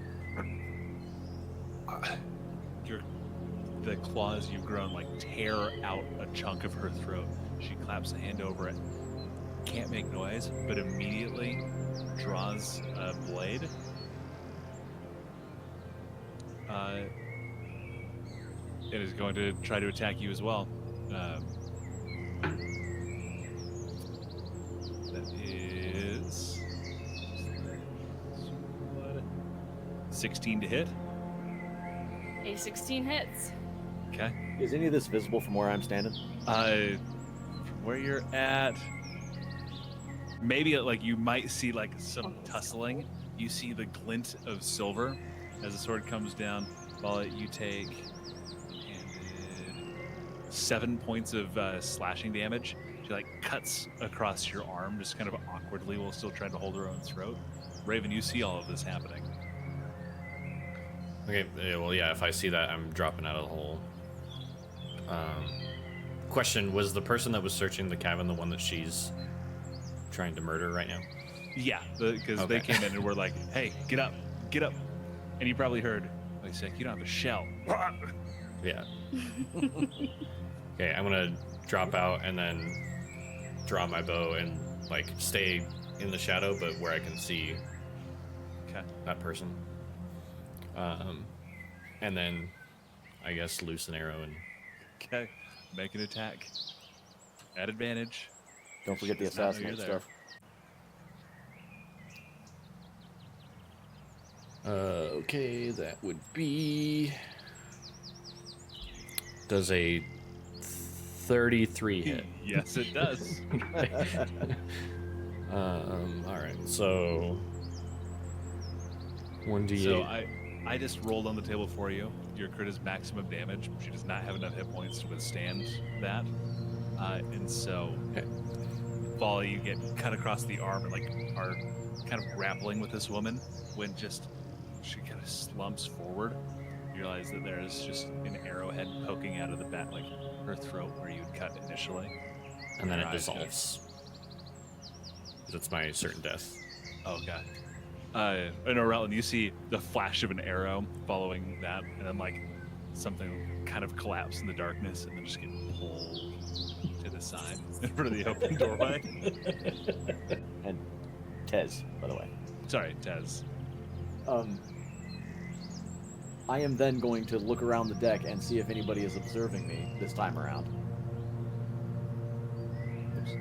the claws you've grown like tear out a chunk of her throat. She claps a hand over it. Can't make noise, but immediately draws a blade. It is going to try to attack you as well. That is 16 to hit. A 16 hits. Okay. Is any of this visible from where I'm standing? From where you're at, maybe like you might see like some tussling. You see the glint of silver as the sword comes down. While you take 7 points of slashing damage. She like cuts across your arm, just kind of awkwardly, while still trying to hold her own throat. Raven, you see all of this happening. Okay, well, yeah, if I see that, I'm dropping out of the hole. Question, was the person that was searching the cabin the one that she's trying to murder right now? Yeah, because they came in and were like, "Hey, get up, get up," and you probably heard. They said, "You don't have a shell." Yeah. Okay, I'm gonna drop out and then draw my bow and like stay in the shadow, but where I can see that person. And then I guess loose an arrow and Okay, make an attack at advantage. Don't forget She the does not know assassinate you're there. stuff. Okay, that would be. Does a 33 hit? Yes, it does. All right, so 1d8. So I just rolled on the table for you. Your crit is maximum damage. She does not have enough hit points to withstand that, and so while you get cut across the arm and like are kind of grappling with this woman, when just she kind of slumps forward, you realize that there's just an arrowhead poking out of the back, like her throat where you cut initially. And then Her it eyes dissolves. That's my certain death. Okay. And Aurelian, you see the flash of an arrow following that, and then like something kind of collapse in the darkness, and then just get pulled to the side in front of the open doorway. And Tez, by the way. Sorry, Tez. I am then going to look around the deck and see if anybody is observing me this time around. Oops.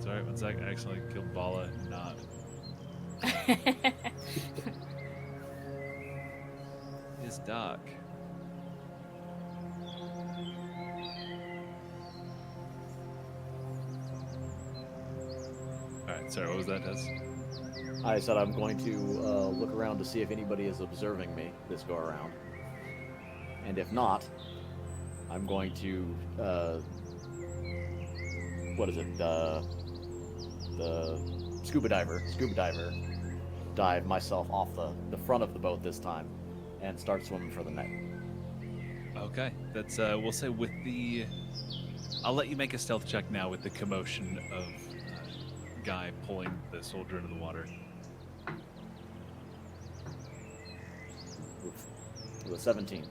Sorry, one sec. I accidentally killed Bala, not. His dock. Alright, sorry, what was that, Tez? I said I'm going to look around to see if anybody is observing me this go around. And if not, I'm going to, what is it, the scuba diver, dive myself off the front of the boat this time and start swimming for the net. Okay, that's, we'll say with the... I'll let you make a stealth check now with the commotion of guy pulling the soldier into the water. Oof. It was 17.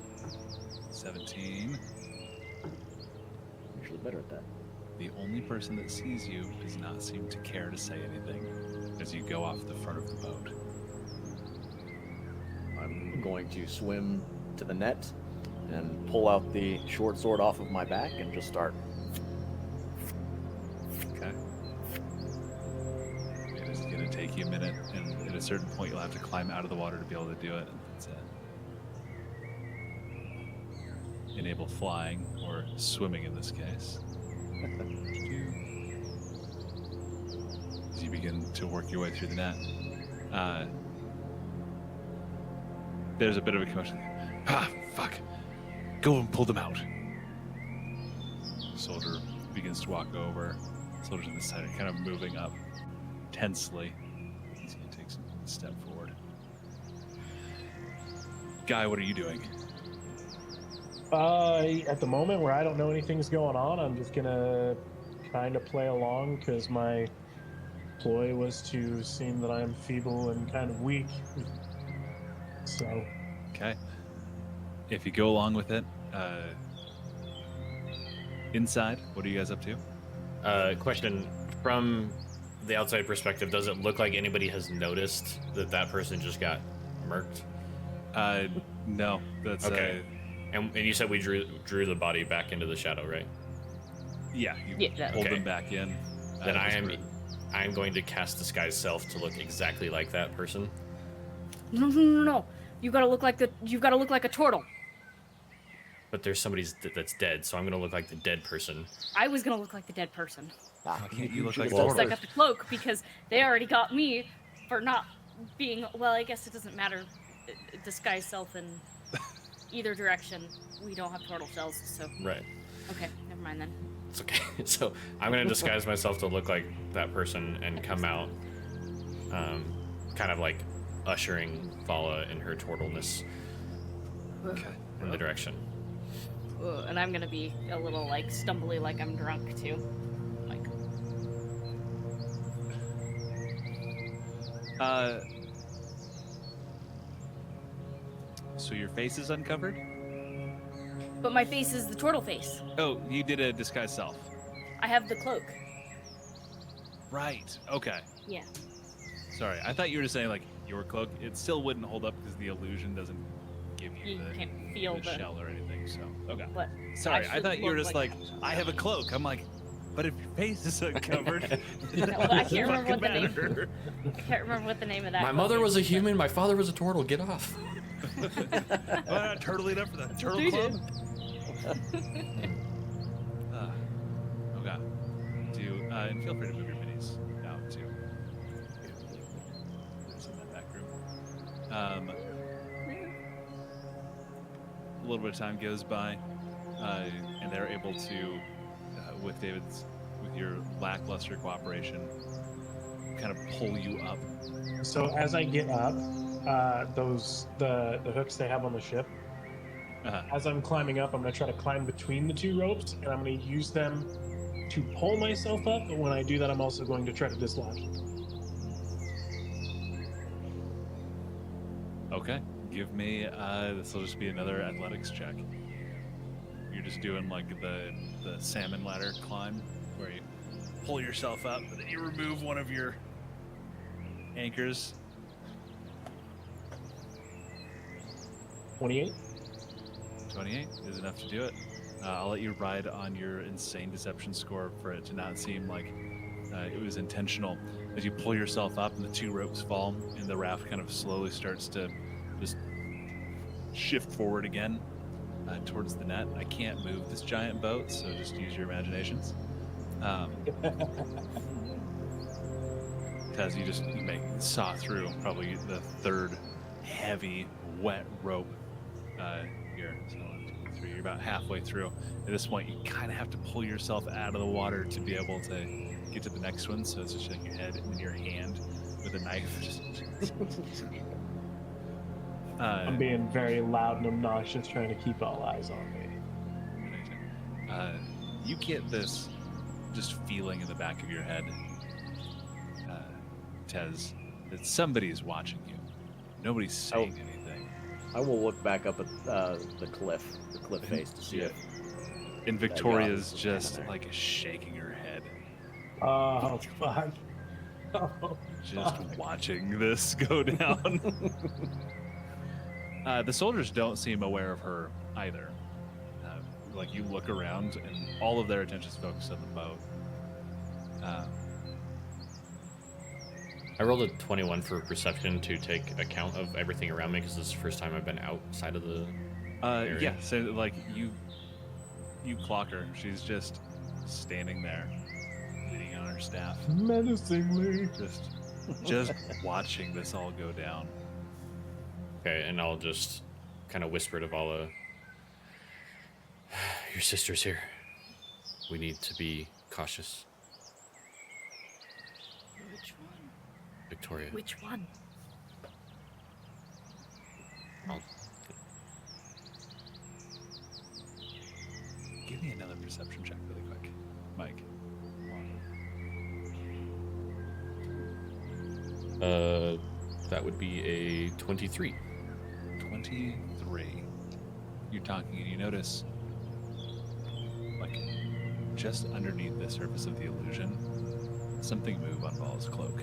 17. Usually better at that. The only person that sees you does not seem to care to say anything as you go off the front of the boat. I'm going to swim to the net and pull out the short sword off of my back and just start. Okay. It is going to take you a minute, and at a certain point, you'll have to climb out of the water to be able to do it. That's it. Enable flying, or swimming in this case. As you begin to work your way through the net, there's a bit of a commotion. Ah, fuck. Go and pull them out. The soldier begins to walk over. Soldiers on this side are kind of moving up tensely. He's going to take a step forward. Guy, what are you doing? At the moment where I don't know anything's going on, I'm just gonna kind of play along because my ploy was to seem that I'm feeble and kind of weak. So. Okay. If you go along with it, inside, what are you guys up to? Question from the outside perspective: does it look like anybody has noticed that person just got murked? No. That's okay. And you said we drew the body back into the shadow, right? Yeah, you pulled them back in. Then I am going to cast Disguise Self to look exactly like that person. No. You gotta look like a turtle. But there's somebody that's dead, so I'm gonna look like the dead person. I was gonna look like the dead person. Why can't you look like should've a Because I turtle? got the cloak because they already got me for not being. Well, I guess it doesn't matter. Disguise self in either direction. We don't have turtle shells, so. Right. Okay, never mind then. It's okay. So I'm gonna disguise myself to look like that person and come out, kind of like ushering Vala in her turtleness in the direction. And I'm gonna be a little like stumbly, like I'm drunk too. Like. So your face is uncovered? But my face is the turtle face. Oh, you did a disguise self. I have the cloak. Right. Okay. Yeah. Sorry, I thought you were just saying like your cloak. It still wouldn't hold up because the illusion doesn't give you You the, can't feel the the. shell or anything. So okay. But Sorry, I should thought you were look just like I have a cloak. I'm like, but if your face is uncovered, No, but I can't remember what the name. matter. I can't remember what the name of that. My cloak mother was a is, but- human. My father was a turtle. Get off. Why not turtle it up for the turtle Dude. club? Okay. And feel free to move your minis now too. There's in that back room. A little bit of time goes by, and they're able to, with your lackluster cooperation, kind of pull you up. So as I get up, the hooks they have on the ship. As I'm climbing up, I'm gonna try to climb between the two ropes, and I'm gonna use them to pull myself up. But when I do that, I'm also going to try to dislodge. Okay. Give me. This will just be another athletics check. You're just doing like the salmon ladder climb, where you pull yourself up, and then you remove one of your anchors. 28. 28 is enough to do it. I'll let you ride on your insane deception score for it to not seem like it was intentional. As you pull yourself up and the two ropes fall, and the raft kind of slowly starts to just shift forward again towards the net. I can't move this giant boat, so just use your imaginations. Because you saw through probably the third heavy, wet rope here. So 1, 2, 3, you're about halfway through. At this point, you kind of have to pull yourself out of the water to be able to get to the next one. So it's just like your head and then your hand with a knife. I'm being very loud and obnoxious, trying to keep all eyes on me. You get this just feeling in the back of your head, Tez, that somebody is watching you. Nobody's saying anything. I will look back up at the cliff face to see Yeah. if And that Victoria's goddess is just standing like shaking her head, Oh fuck. Oh, just fuck. watching this go down. The soldiers don't seem aware of her either. Like you look around, and all of their attention is focused on the boat. I rolled a 21 for perception to take account of everything around me because this is the first time I've been outside of the area. Yeah, so like you clock her. She's just standing there, leaning on her staff, Menacingly. just watching this all go down. Okay, and I'll just kind of whisper to Vala, your sister's here. We need to be cautious. Which one? Victoria. Which one? I'll- Give me another perception check really quick, Mike. That would be a 23. 23. You're talking and you notice, like, just underneath the surface of the illusion, something move on Vala's cloak,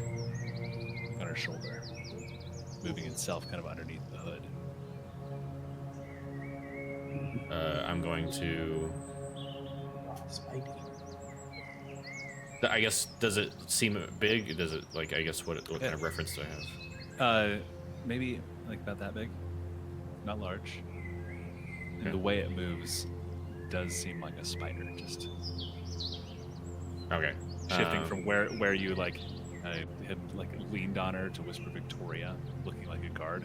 on her shoulder, moving itself kind of underneath the hood. I'm going to. Spidey. I guess, does it seem big? Does it, like, I guess, what kind of reference do I have? Maybe like about that big, not large. And Okay. the way it moves does seem like a spider, just Okay. shifting from where you like had like leaned on her to whisper Victoria, looking like a guard.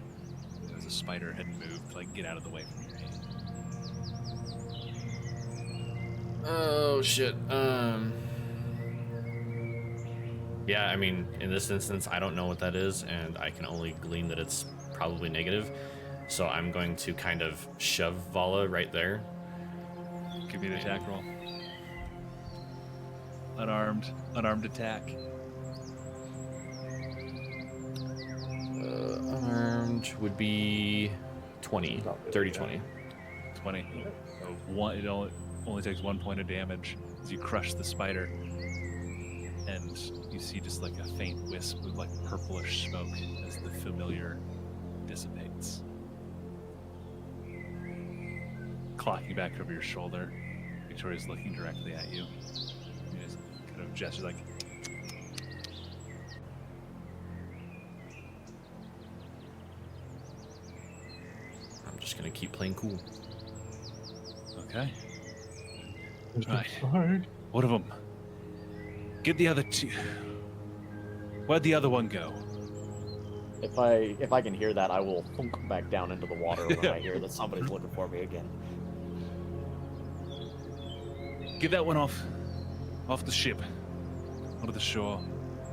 As a spider had moved, like get out of the way from your hand. Oh, shit. Yeah, I mean, in this instance, I don't know what that is, and I can only glean that it's probably negative. So I'm going to kind of shove Vala right there. Give me an attack roll. Unarmed attack. Unarmed would be 20. 30, 20. 20. So it only takes 1 point of damage as you crush the spider, and you see just like a faint wisp of like purplish smoke as the familiar dissipates. Clocking back over your shoulder, Victoria's looking directly at you. You just kind of gesture like. I'm just going to keep playing cool. Okay. There's Right. the guard. One of them. Get the other two. Where'd the other one go? If I can hear that, I will thunk back down into the water when I hear that somebody's looking for me again. Get that one off the ship, onto the shore.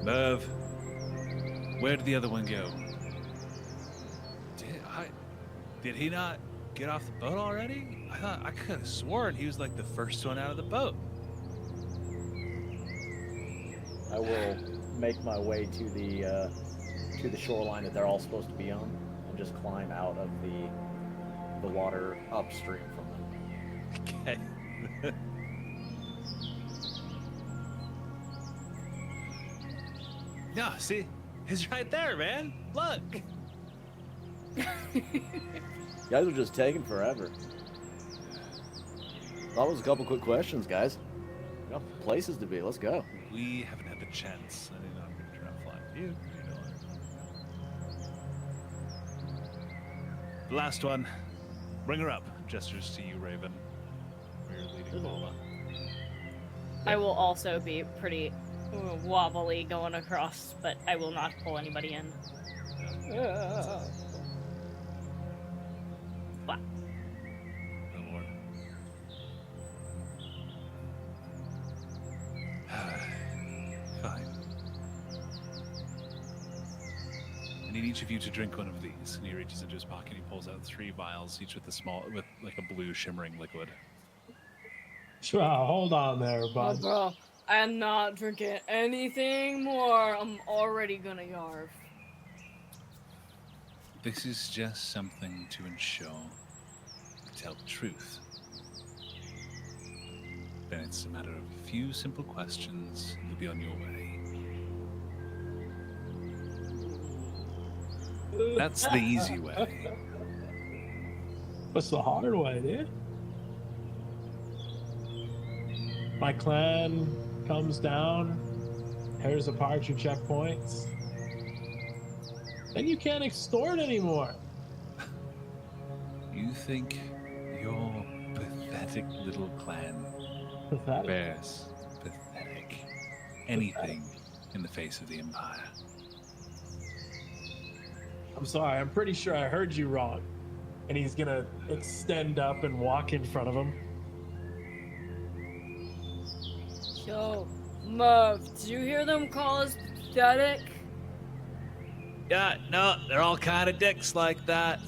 Merv, where did the other one go? Did he not get off the boat already? I could have sworn he was like the first one out of the boat. I will make my way to the shoreline that they're all supposed to be on, and just climb out of the water upstream from them. Okay. No, see, he's right there, man. Look. You guys are just taking forever. That was a couple quick questions, guys. We got places to be. Let's go. We haven't had the chance. I didn't know I'm gonna turn out flying with you. The last one. Bring her up. Gestures to you, Raven. Where you're leading Lola. I will also be pretty wobbly going across, but I will not pull anybody in. What? No more. Fine. I need each of you to drink one of these. And he reaches into his pocket and he pulls out 3 vials, each with like a blue shimmering liquid. Sure, hold on there, bud. Bro, I'm not drinking anything more. I'm already gonna yarf. This is just something to ensure you tell the truth. Then it's a matter of a few simple questions, and you'll be on your way. That's the easy way. What's the hard way, dude? My clan comes down, tears apart your checkpoints. Then you can't extort anymore. You think your pathetic little clan Pathetic. bears pathetic anything in the face of the Empire? I'm sorry, I'm pretty sure I heard you wrong. And he's gonna extend up and walk in front of him. Yo, Merv, did you hear them call us pathetic? Yeah, no, they're all kind of dicks like that.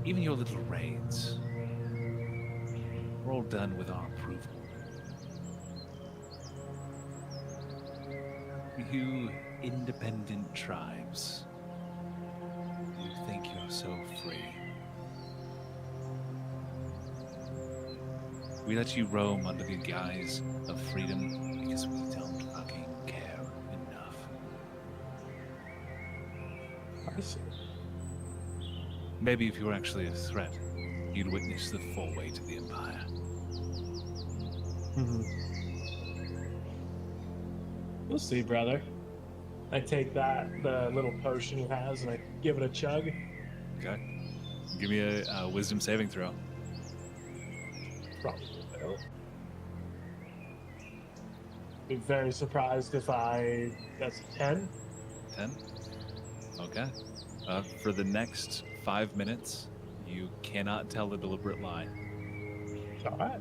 Even your little raids, we're all done with our approval. You independent tribes, you think you're so free. We let you roam under the guise of freedom because we don't fucking care enough. I see. Maybe if you were actually a threat, you'd witness the full weight of the Empire. We'll see, brother. I take the little potion he has, and I give it a chug. Okay. Give me a wisdom saving throw. Probably will. Be very surprised if that's a 10. 10? Okay. For the next 5 minutes, you cannot tell a deliberate lie. All right.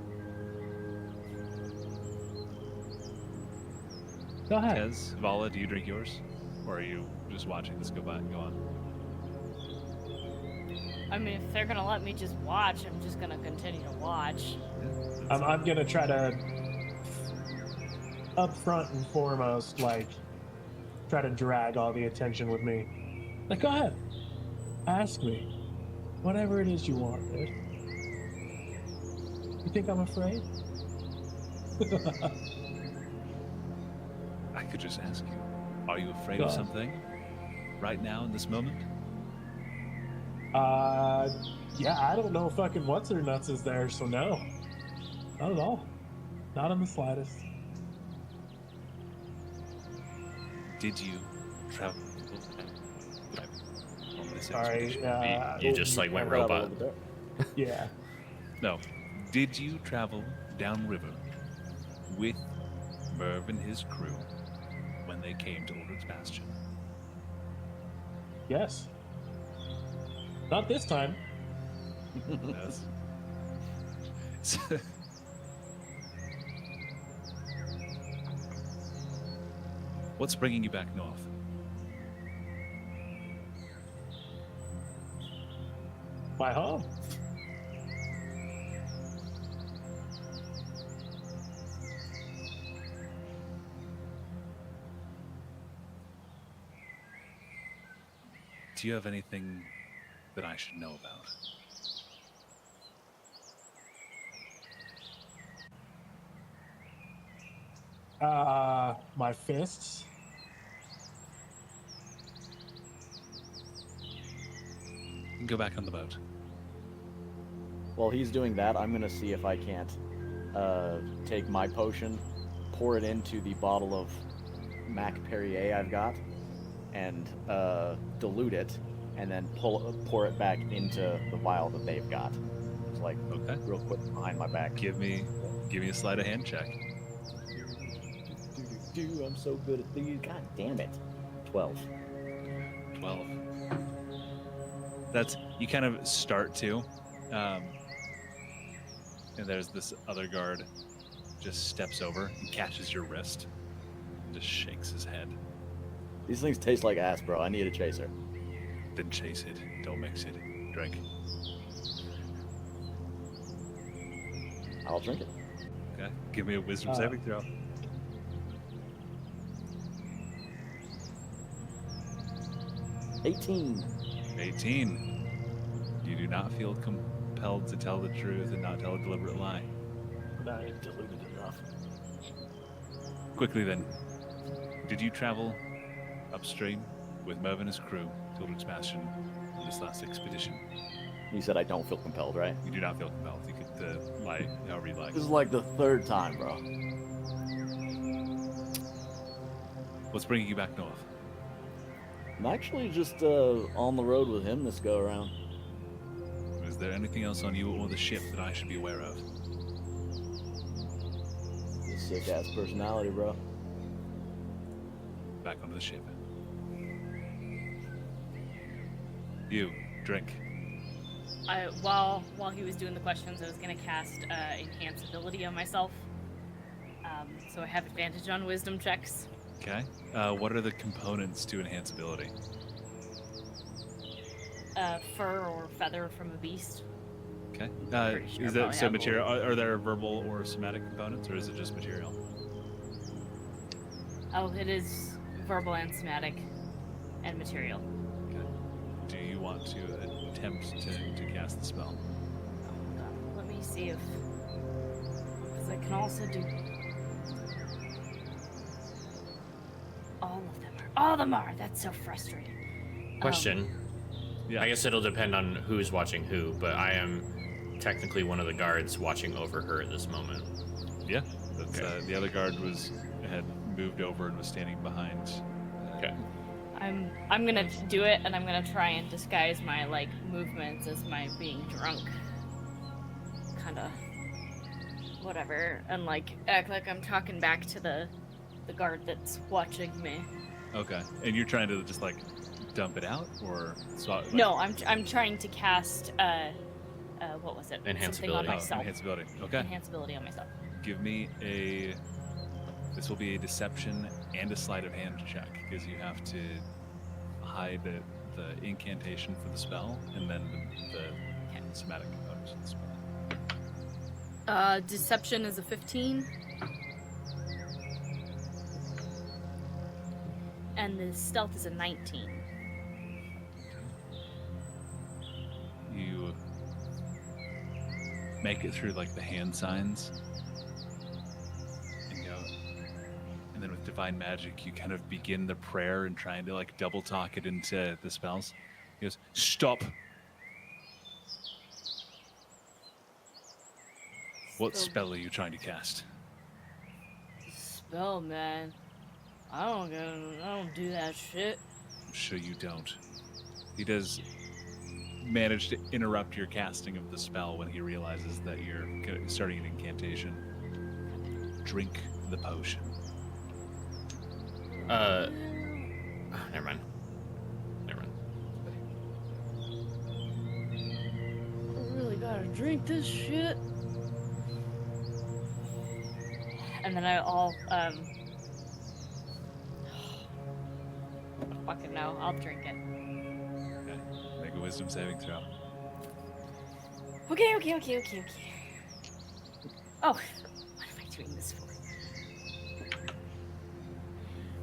Go ahead. Tez, Vala, do you drink yours? Or are you just watching this go on? I mean, if they're gonna let me just watch, I'm just gonna continue to watch. I'm gonna try to, up front and foremost, like, try to drag all the attention with me. Like, go ahead. Ask me. Whatever it is you want, dude. You think I'm afraid? I could just ask you, are you afraid Go of on. something right now in this moment? Yeah, I don't know fucking what's her nuts is there, so no. Not at all. Not in the slightest. Did you travel? Sorry, You just like went Cut out a robot. little bit. yeah. No. Did you travel downriver with Merv and his crew when they came to Aldrich's Bastion? Yes. Not this time. Yes. What's bringing you back north? My home. Do you have anything that I should know about? My fists. You can go back on the boat. While he's doing that, I'm gonna see if I can't take my potion, pour it into the bottle of Mac Perrier I've got, and dilute it, and then pour it back into the vial that they've got. It's like Okay. real quick behind my back. Give me a sleight of hand check. I'm so good at these. God damn it. 12. 12. That's, you kind of start to, and there's this other guard just steps over and catches your wrist and just shakes his head. These things taste like ass, bro. I need a chaser. Then chase it. Don't mix it. Drink. I'll drink it. Okay. Give me a wisdom Uh, saving throw. 18. 18. You do not feel compelled to tell the truth and not tell a deliberate lie. Not diluted enough. Quickly then, did you travel upstream with Merv and his crew to Ulrich's Bastion in this last expedition? You said I don't feel compelled, right? You do not feel compelled. You could lie however you like. This is like the third time, bro. What's bringing you back north? I'm actually just on the road with him this go around. Is there anything else on you or the ship that I should be aware of? Sick ass personality, bro. Back onto the ship. You, drink. While he was doing the questions, I was gonna cast enhance ability on myself, so I have advantage on wisdom checks. Okay. What are the components to enhance ability? Fur or feather from a beast. Okay. Pretty sure Is I that probably so? have Material? Are there verbal or somatic components, or is it just material? Oh, it is verbal and somatic, and material. Okay. Do you want to attempt to cast the spell? Let me see if, because I can also do. All of them are. That's so frustrating. Question. Yeah. I guess it'll depend on who's watching who, but I am technically one of the guards watching over her at this moment. Yeah. That's, Okay. the other guard had moved over and was standing behind. Okay. I'm gonna do it, and I'm gonna try and disguise my like movements as my being drunk, kind of whatever, and like act like I'm talking back to the guard that's watching me. Okay. And you're trying to just like dump it out, or like, No, I'm trying to cast what was it? Enhance Something on ability. myself. enhance ability. Okay. Enhance ability on myself. Give me a. This will be a deception and a sleight of hand check because you have to hide the incantation for the spell and then the somatic components of the spell. Deception is a 15. And the stealth is a 19. You make it through like the hand signs and go, and then with divine magic you kind of begin the prayer and trying to like double talk it into the spells. He goes, "Stop. What spell are you trying to cast?" Spell, man. I don't do that shit. I'm sure you don't. He does manage to interrupt your casting of the spell when he realizes that you're starting an incantation. Drink the potion. Never mind. I really gotta drink this shit. And then I'll fucking no, I'll drink it. Okay. Make a wisdom saving throw. Okay. Oh, what am I doing this for?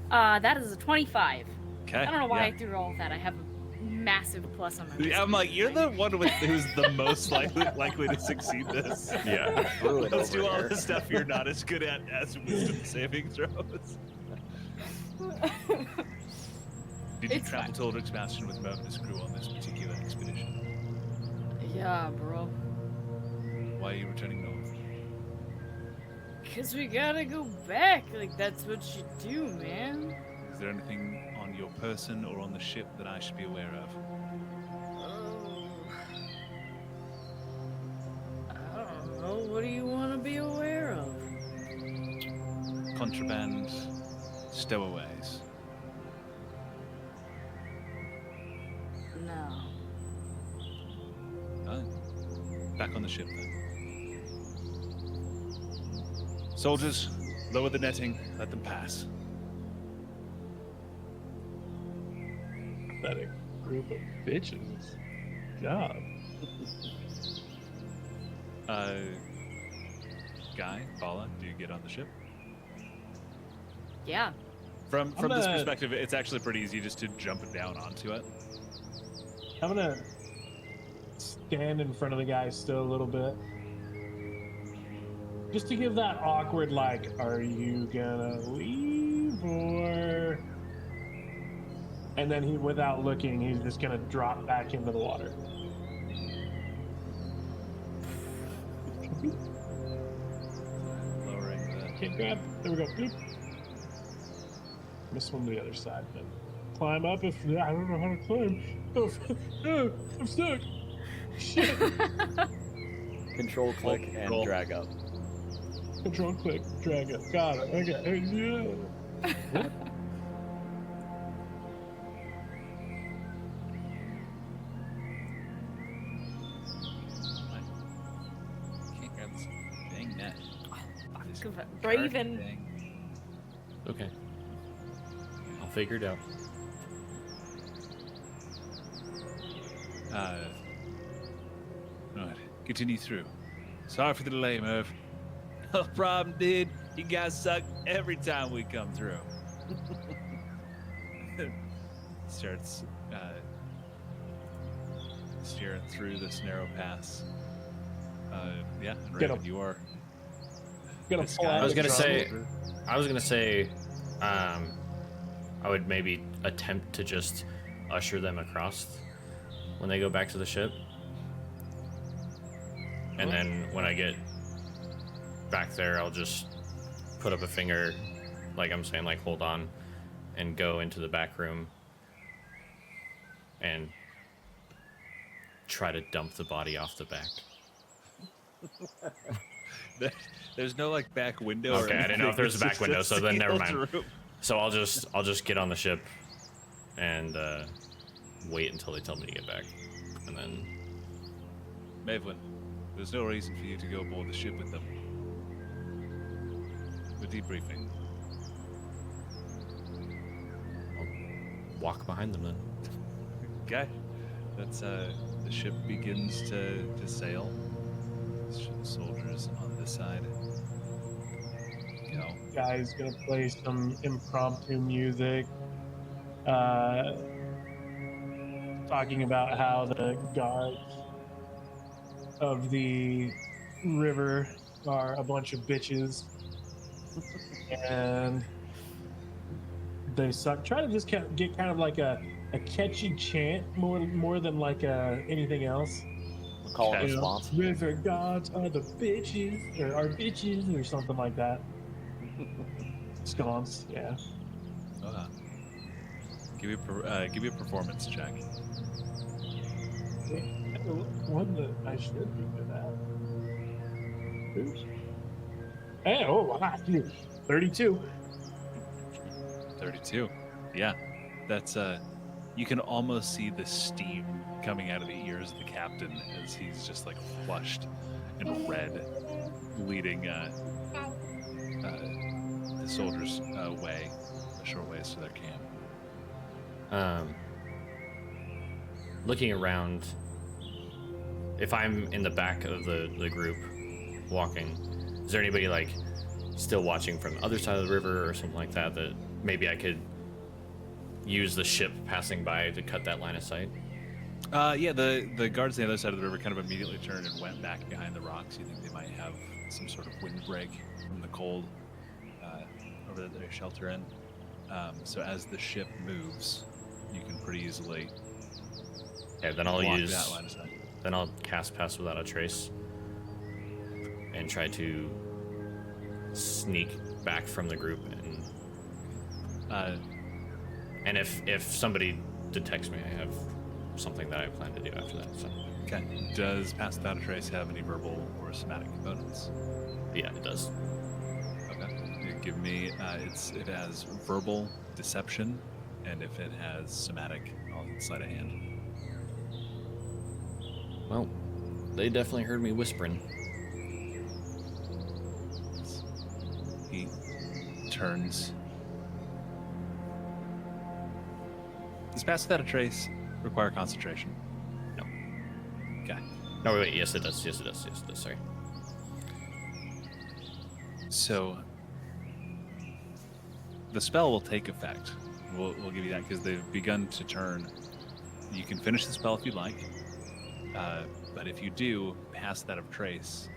That is a 25. Okay. I don't know why yeah. I threw all of that. I have a massive plus on my wisdom. I'm like, you're the one who's the most likely to succeed this. Yeah. Ruin Let's do over all here. the stuff you're not as good at as wisdom saving throws. Did you It's travel fine. to Ulrich's Bastion with Merv and his crew on this particular expedition? Yeah, bro. Why are you returning north? Cause we gotta go back. Like that's what you do, man. Is there anything on your person or on the ship that I should be aware of? Oh. I don't know. What do you want to be aware of? Contraband, stowaways. No. Back on the ship then. Soldiers, lower the netting, let them pass. Pathetic group of bitches. God. Guy, Bala, do you get on the ship? Yeah. From this gonna- perspective, it's actually pretty easy just to jump down onto it. I'm gonna stand in front of the guy still a little bit. Just to give that awkward, like, are you gonna leave or... And then he, without looking, he's just gonna drop back into the water. Lowering the. Can't grab. There we go. Bloop. I'm gonna swim to the other side then. Climb up if I don't know how to climb. Oh, oh, I'm stuck. Shit. Control click and Control. drag up. Control click, drag it. Got it. Okay. Yeah. Can't grab this dang net. This Raven. dark thing. Okay. I'll figure it out. Alright, continue through. Sorry for the delay, Merv. No problem, dude. You guys suck every time we come through. Starts steering through this narrow pass. Yeah, and Get Raven, him. you are. Gonna this pull guy out I was the gonna drum. say, I would maybe attempt to just usher them across when they go back to the ship. And then when I get back there, I'll just put up a finger, like I'm saying, like hold on, and go into the back room and try to dump the body off the back. There's no like back window. Okay, I didn't know if there was a back window, so then never mind. Room. So I'll just get on the ship and wait until they tell me to get back, and then Mavelin, there's no reason for you to go aboard the ship with them. We're debriefing. I'll walk behind them then. Okay. That's the ship begins to sail. Soldiers on this side. Go. Guy's gonna play some impromptu music, talking about how the guards of the river are a bunch of bitches and they suck. Try to just get kind of like a catchy chant more than like anything else. We'll call it Okay. a response. River gods are the bitches, or are bitches, or something like that. Sconce, yeah. Give me a performance check. One that I should be good at. Oops. Hey, oh, wow. 32. 32. Yeah, that's you can almost see the steam coming out of the ears of the captain as he's just like flushed and red, leading the soldiers away, a short ways to their camp. Looking around, if I'm in the back of the group walking, is there anybody like still watching from the other side of the river or something like that that maybe I could use the ship passing by to cut that line of sight? Yeah, the guards on the other side of the river kind of immediately turned and went back behind the rocks. You think they might have some sort of windbreak from the cold over that they shelter in. So as the ship moves, you can pretty easily Yeah, then I'll block use. that line of sight. Then I'll cast Pass Without a Trace and try to sneak back from the group and if somebody detects me, I have something that I plan to do after that. So Okay. Does Pass Without a Trace have any verbal or somatic components? yeah, it does. Okay. You give me it has verbal, deception, and if it has somatic, I'll sleight of hand. Well, they definitely heard me whispering. He turns. Does Pass Without a Trace require concentration? No. Okay. No, wait, yes it does. Yes it does. Yes it does. Sorry. the spell will take effect. We'll give you that because they've begun to turn. You can finish the spell if you'd like, but if you do, past that of trace,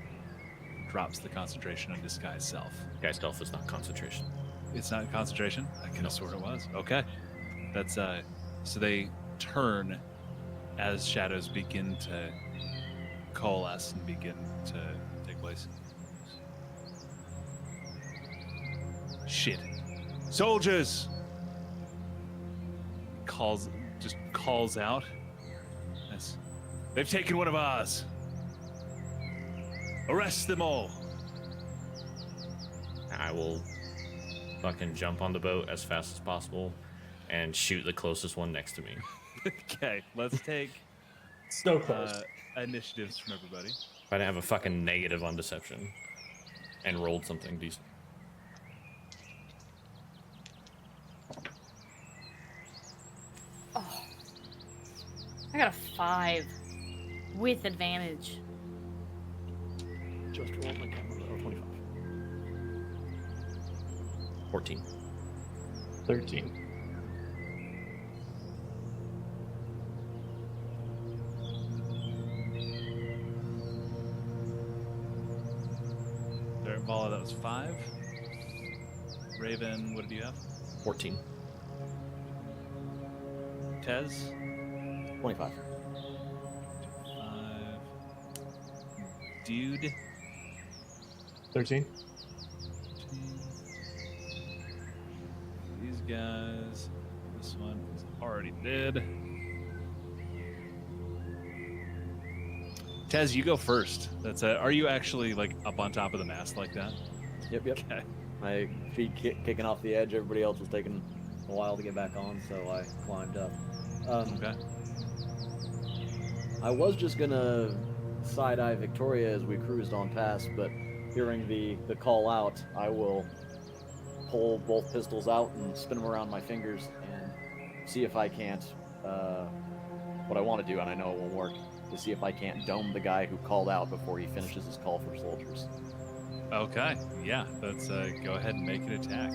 drops the concentration on disguise self. Guy stealth is not concentration. It's not concentration? I could have sworn it was. Okay. That's so they turn as shadows begin to coalesce and begin to take place. Shit. Soldiers! Calls out. Yes. They've taken one of ours. Arrest them all. I will fucking jump on the boat as fast as possible and shoot the closest one next to me. Okay, let's take So close. initiatives from everybody. If I didn't have a fucking negative on deception and rolled something decent. Oh. I got a 5 with advantage. Just rolled my camera. Oh, 25. 14. 13. There, Vala, that was 5. Raven, what did you have? 14. Tez? 25. 5. Dude? 13. These guys. This one is already dead. Tez, you go first. That's are you actually like up on top of the mast like that? Yep. Okay. My feet kicking off the edge. Everybody else was taking a while to get back on, so I climbed up. Okay. I was just gonna side-eye Victoria as we cruised on past, but hearing the call out, I will pull both pistols out and spin them around my fingers and see if I can't, what I want to do, and I know it won't work, to see if I can't dome the guy who called out before he finishes his call for soldiers. Okay. Yeah. Let's go ahead and make an attack.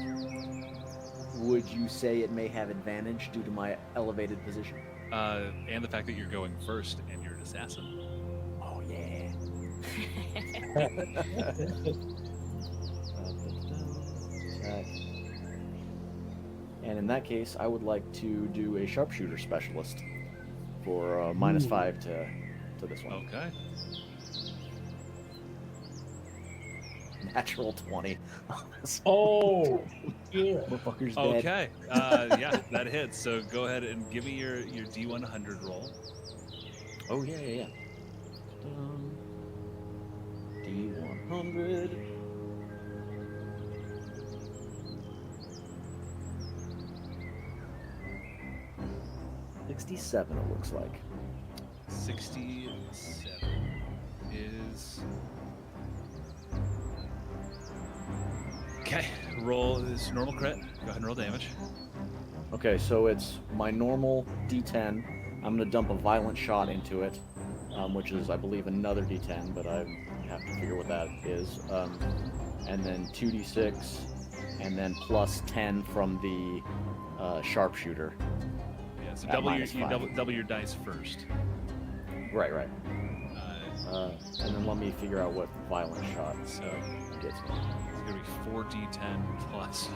Would you say it may have advantage due to my elevated position? And the fact that you're going first and you're an assassin. Oh, yeah. Attack. And in that case, I would like to do a sharpshooter specialist for -5 to this one. Okay. Natural 20. Oh, yeah. Motherfucker's dead. Okay. Yeah, that hits. So go ahead and give me your D100 roll. Oh, yeah. D100. $67, it looks like. 67 is... Okay, roll this normal crit. Go ahead and roll damage. Okay, so it's my normal D10. I'm going to dump a violent shot into it, which is, I believe, another D10, but I have to figure what that is. And then 2D6, and then plus 10 from the sharpshooter. Yeah, so At double -5. double your dice first. Right. Uh, And then let me figure out what violent shot so gets me. it's gonna be 4d10 plus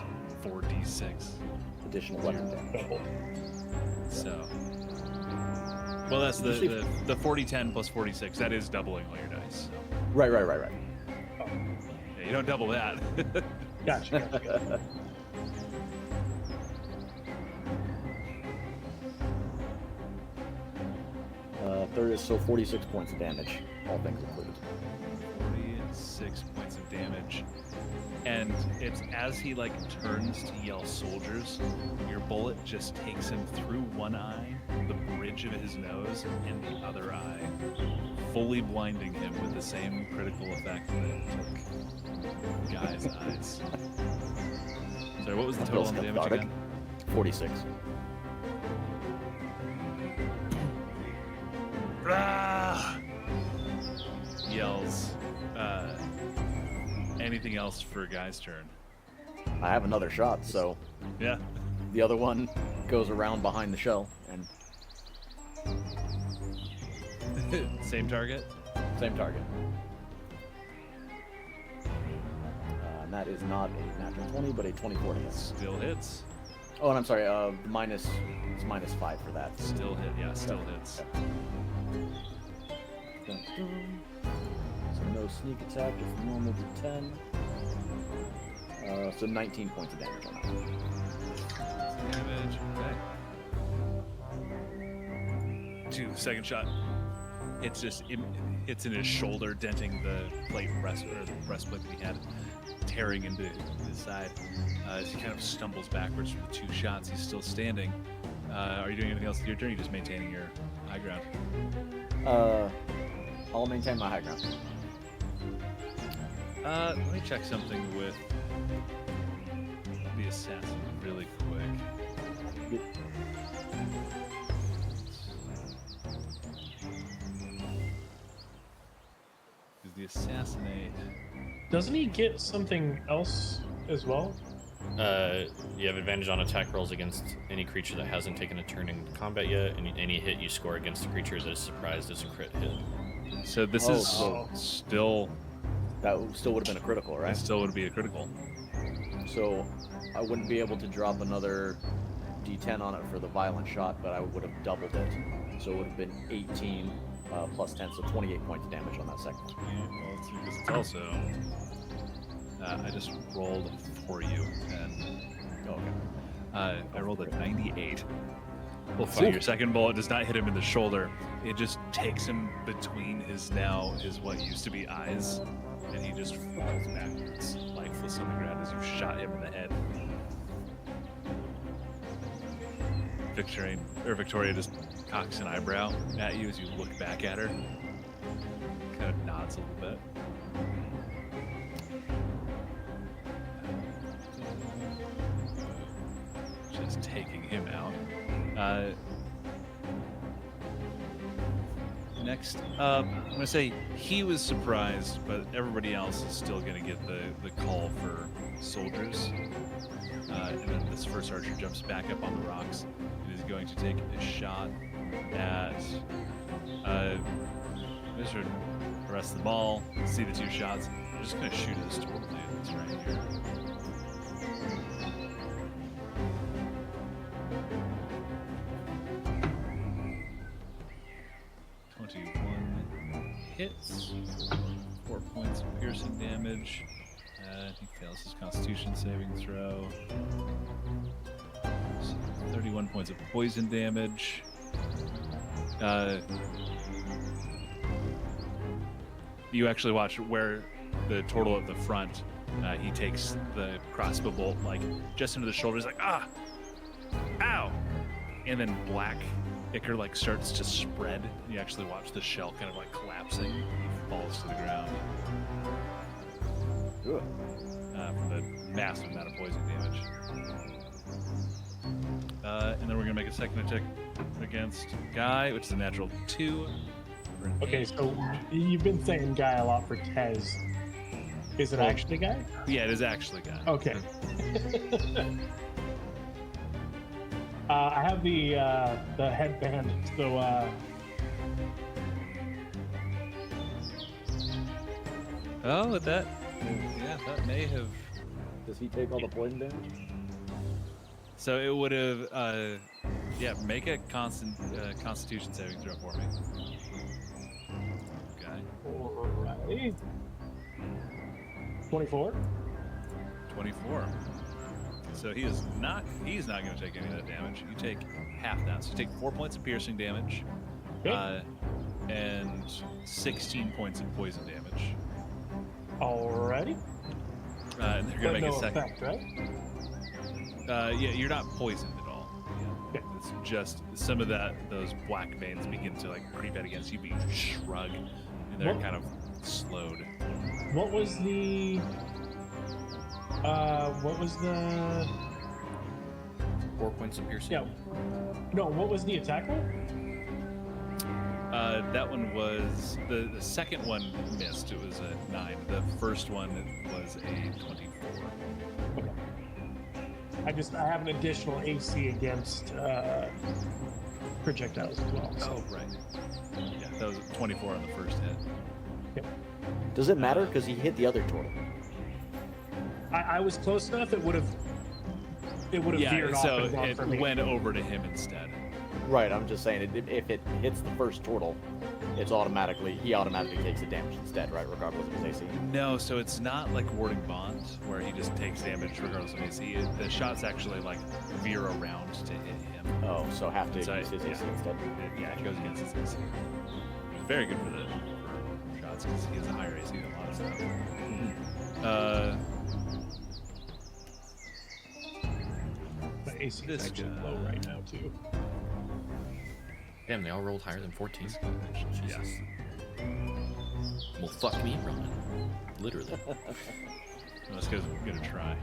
4d6. Additional weapon damage. Double. So, well, that's Did you the 40-10 plus 46. That is doubling all your dice. So. Right. Yeah, you don't double that. Gotcha. 46 points of damage, all things included. 46 points of damage. And it's as he like turns to yell soldiers, your bullet just takes him through one eye, the bridge of his nose, and the other eye, fully blinding him with the same critical effect that it took the guy's eyes. Sorry, what was the total on the damage again? 46. Ah! Yells. Anything else for Guy's turn? I have another shot, so Yeah. the other one goes around behind the shell, and Same target. same target. And that is not a natural 20, but a 24 hits. Still hits. Oh, and I'm sorry, it's -5 for that. Still hit. Yeah, still hits. Dun, dun. So no sneak attack, just normal to 10. So 19 points of damage on that one. Damage. Okay. 2, second shot. It's just it's in his shoulder, denting the breastplate that he had, tearing into his side. As he kind of stumbles backwards from the 2 shots, he's still standing. Are you doing anything else with your turn? Or are you just maintaining your high ground? I'll maintain my high ground. Let me check something with the assassin really quick. Yep. Is the assassinate? Doesn't he get something else as well? You have advantage on attack rolls against any creature that hasn't taken a turn in combat yet, and any hit you score against a creature that is surprised as a crit hit. So this Oh, is so- still. That still would have been a critical, It right? still would be a critical. So I wouldn't be able to drop another D10 on it for the violent shot, but I would have doubled it. So it would have been 18 plus 10, so 28 points of damage on that second one. Yeah, well, it's because it's also. I just rolled for you, and Oh, okay. I rolled a 98. So your second bullet does not hit him in the shoulder. It just takes him between his what used to be eyes, and he just falls backwards, lifeless on the ground as you shot him in the head. Victoria just cocks an eyebrow at you as you look back at her. Kind of nods a little bit. Just taking him out. Next up, I'm going to say he was surprised, but everybody else is still going to get the call for soldiers. And then this first archer jumps back up on the rocks and is going to take a shot at Mr. Arrest the ball. See the 2 shots. I'm just going to shoot at this total that's right here. Hits, 4 points of piercing damage. He fails his Constitution saving throw. 31 points of poison damage. You actually watch where the turtle at the front. He takes the crossbow bolt like just into the shoulder. He's like, ah, ow, and then black ichor like starts to spread. You actually watch the shell kind of like collapsing. He falls to the ground Good. from the massive amount of poison damage. And then we're gonna make a second attack against Guy, which is a natural 2. for an Okay, 8. so you've been saying guy a lot for Tez. Is it Well- actually guy? Yeah, it is actually Guy. Okay. I have the headband, so Oh, that may have. Does he take all the poison damage? So it would have. Make a Constitution saving throw for me. Guy. alright. 24. 24. So he's not going to take any of that damage. You take half that. So you take 4 points of piercing damage, Okay. and 16 points of poison damage. Alrighty. And they're But going to make no a second. effect, right? You're not poisoned at all. Okay. It's just some of those black veins begin to like creep out against you, but you shrug, and they're What? kind of slowed. What was the 4 points of piercing. Yeah. No, what was the attack roll? That one was the second one missed. It was a 9. The first one was a 24. Okay. I have an additional AC against projectiles as well. So. Oh, right. Yeah, that was 24 on the first hit. Does it matter? Because he hit the other turtle. I was close enough. It would have veered off so and gone it for me. went over to him instead. Right, I'm just saying, if it hits the first turtle, he automatically takes the damage instead, right, regardless of his AC. No, so it's not like warding bonds where he just takes damage regardless of AC. The shots actually like veer around to hit him. Oh, so have to So, use his AC yeah. instead. Yeah, it goes against his AC. Very good for shots because he has a higher AC than a lot of stuff. My AC This is actually guy. low right now too. Damn, they all rolled higher than 14. Yeah. Jesus. Well, fuck me, Roman. Literally. Well, this guy's gonna try.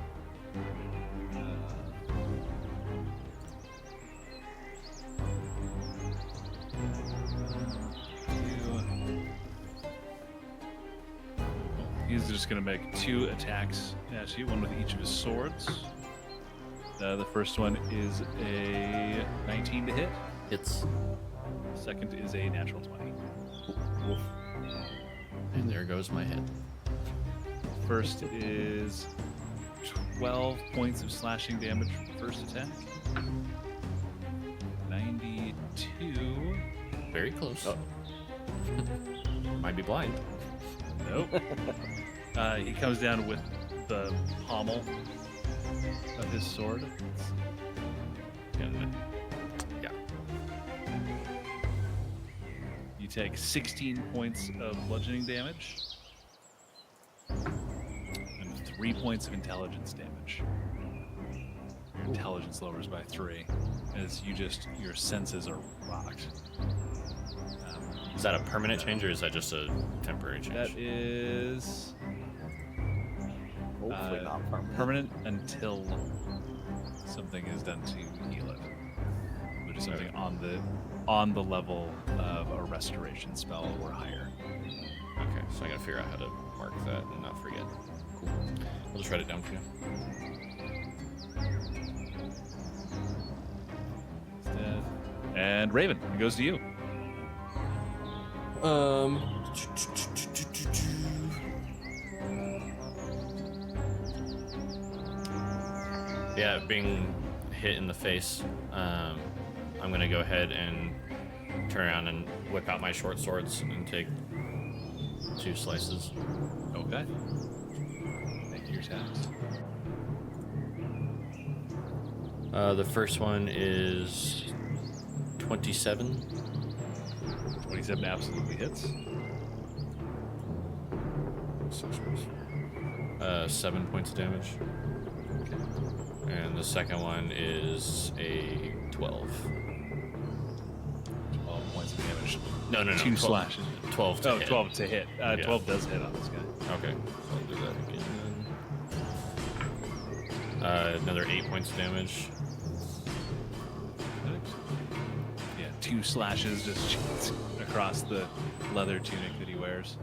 He's just gonna make 2 attacks at you, one with each of his swords. The first one is a 19 to hit. Hits. Second is a natural 20. And there goes my head. First is 12 points of slashing damage from the first attack. 92. Very close. Oh. Might be blind. Nope. He comes down with the pommel of his sword. And yeah. You take 16 points of bludgeoning damage and 3 points of intelligence damage. Your intelligence lowers by 3 as your senses are rocked. Is that a permanent change or is that just a temporary change? That is Hopefully not permanent. permanent until something is done to heal it, which is something on the level of a restoration spell or higher. Okay, so I gotta figure out how to mark that and not forget. Cool. I'll just write it down for you. Instead. And Raven, it goes to you. Yeah, being hit in the face, I'm gonna go ahead and turn around and whip out my short swords and take 2 slices. Okay. Make your attacks. The first one is 27. 27 absolutely hits. 7 points of damage. Okay. And the second one is a 12. 12 points of damage. No. 2 12, slashes. 12 to hit. 12 to hit. Yeah. 12 does hit on this guy. Okay, so I'll do that again. Another 8 points of damage. Yeah, 2 slashes just across the leather tunic that he wears.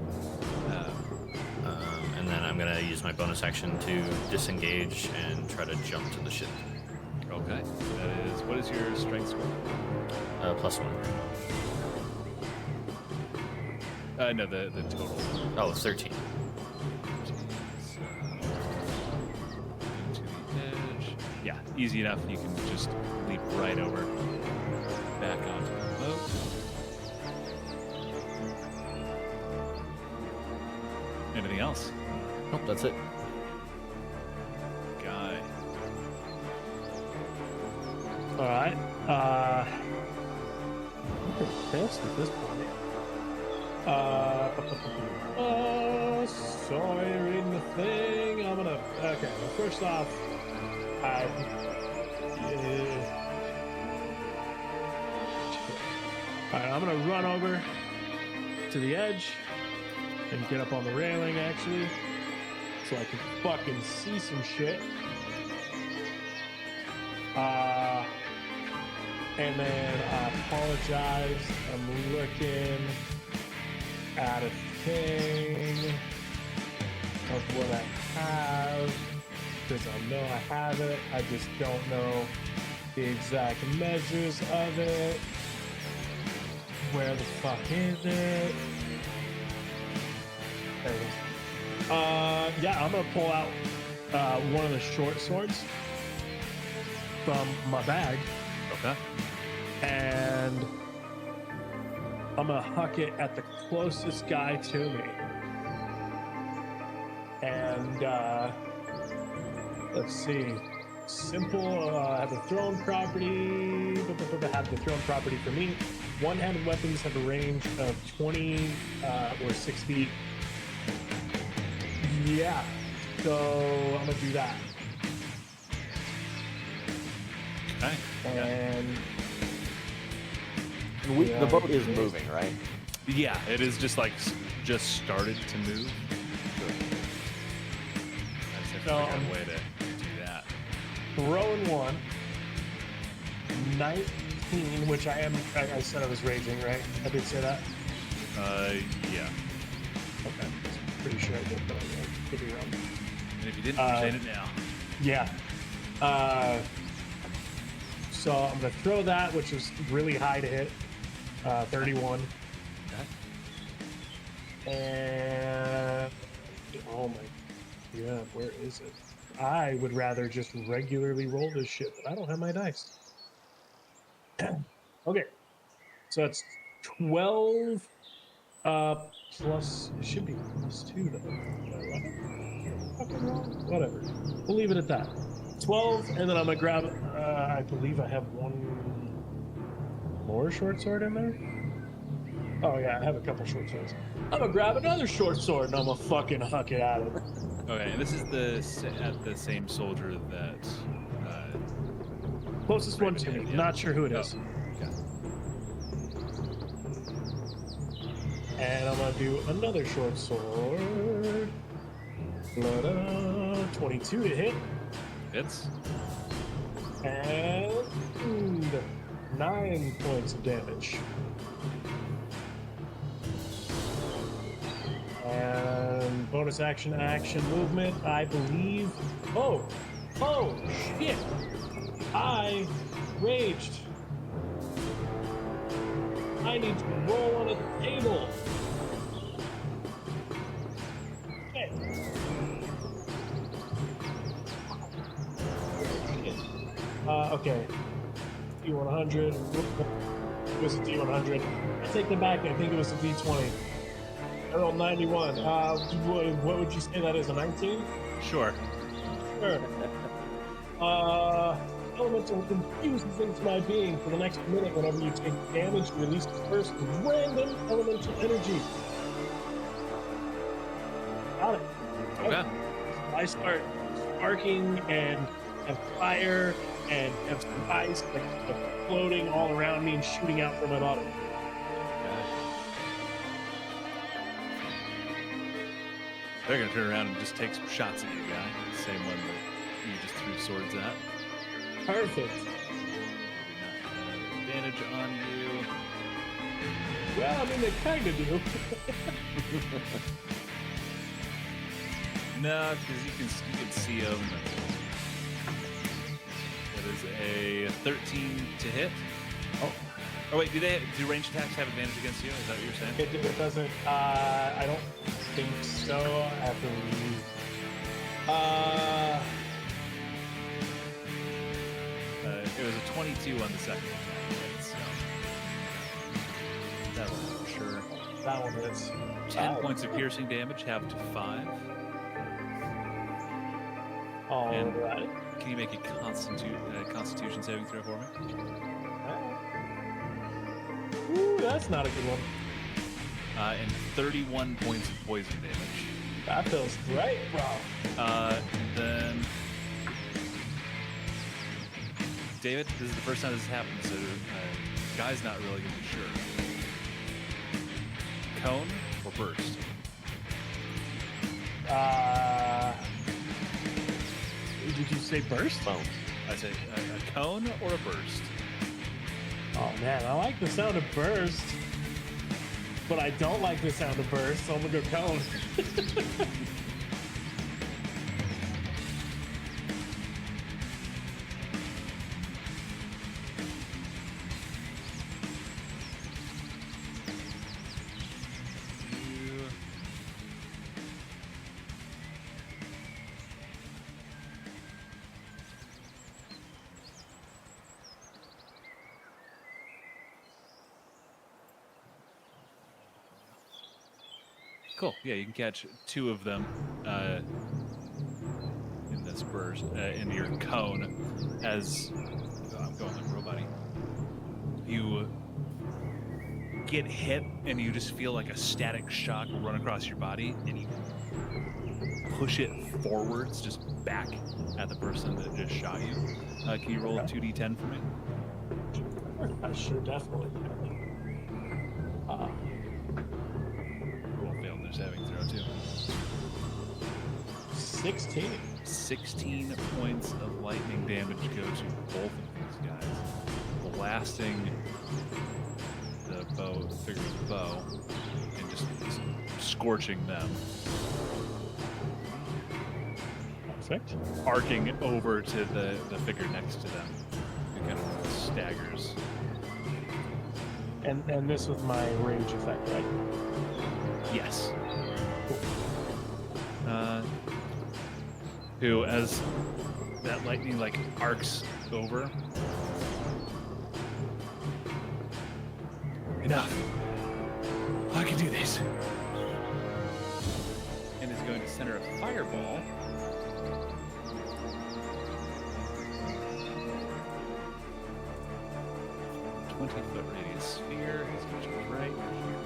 And then I'm gonna use my bonus action to disengage and try to jump to the ship. Okay. That is, what is your strength score? +1. No, the total. Oh, 13. To the edge. Yeah, easy enough. You can just leap right over, back onto the boat. Anything else? Nope, that's it. Guy. All right. I'm pissed at this point. Sorry, reading the thing. I'm gonna. Okay. Well, first off, all right. I'm gonna run over to the edge and get up on the railing, actually, so I can fucking see some shit. And then I apologize. I'm looking at a thing of what I have. because I know I have it. I just don't know the exact measures of it. Where the fuck is it? There it is. Yeah, I'm gonna pull out one of the short swords from my bag, Okay. and I'm gonna huck it at the closest guy to me. And let's see. Simple. Have the thrown property. Have the thrown property for me. One-handed weapons have a range of 20 or 6 feet. Yeah. So I'm gonna do that. Okay. And The boat is moving, right? Yeah, it is just like just started to move. I just have to figure out a way to do that. throwing one. 19, which I said I was raging, right? I did say that. Yeah. Okay. Pretty sure I did, but I could be wrong. And if you didn't, you're saying it now. Yeah. So I'm gonna throw that, which is really high to hit. 31. Okay. And oh my god, where is it? I would rather just regularly roll this shit, but I don't have my dice. Okay. So it's 12 plus, it should be plus 2 though. Fucking wrong. Whatever. We'll leave it at that. 12, and then I'm gonna grab I believe I have one more short sword in there. Oh yeah, I have a couple short swords. I'm gonna grab another short sword and I'm gonna fucking huck it at him. Okay, and this is at the same soldier that. Closest one to me. Yeah. Not sure who it is. Okay. And I'm gonna do another short sword. 22 to hit. Hits. And 9 points of damage. And bonus action movement, I believe. Oh shit! I raged. I need to roll on a table. Okay. Okay. D100. It was a D100. I take them back. I think it was a D20. I rolled 91. What would you say that is? A 19? Sure. Sure. Elemental infuses into my being for the next minute. Whenever you take damage, release the first random elemental energy. Got it. Okay. I start sparking and have fire and have some ice like floating all around me and shooting out from my body. They're gonna turn around and just take some shots at you, guy. The same one that you just threw swords at. Perfect. Advantage on you. Well, I mean, they kind of do. No, because you can see them. That is a 13 to hit. Oh wait, do ranged attacks have advantage against you? Is that what you're saying? It doesn't. I don't think so. I have to leave. It was a 22 on the second attack. Right? So that one for sure. That one hits. 10 points of piercing damage, half to 5. All And- right. Can you make a Constitution saving throw for me? Ooh, that's not a good one. And 31 points of poison damage. That feels great, bro. Then, David, this is the first time this has happened, so guy's not really gonna be sure. Cone or burst? Did you say burst? I say a cone or a burst. Oh man, I like the sound of burst, but I don't like the sound of burst, so I'm gonna go cone. Cool. Yeah, you can catch 2 of them in this burst, in your cone. As I'm going like robot-y. You get hit, and you just feel like a static shock run across your body, and you push it forwards, just back at the person that just shot you. Can you roll a 2d10 for me? I should definitely. Roll failed their saving throw too. 16. 16 points of lightning damage go to both of these guys, blasting the figure's bow and just scorching them, Perfect. arcing over to the figure next to them. It kind of staggers. And this with my rage effect, right? Yes. Who, as that lightning like arcs over. Enough. I can do this. And is going to center a fireball. A 20-foot radius sphere. He's going to right here.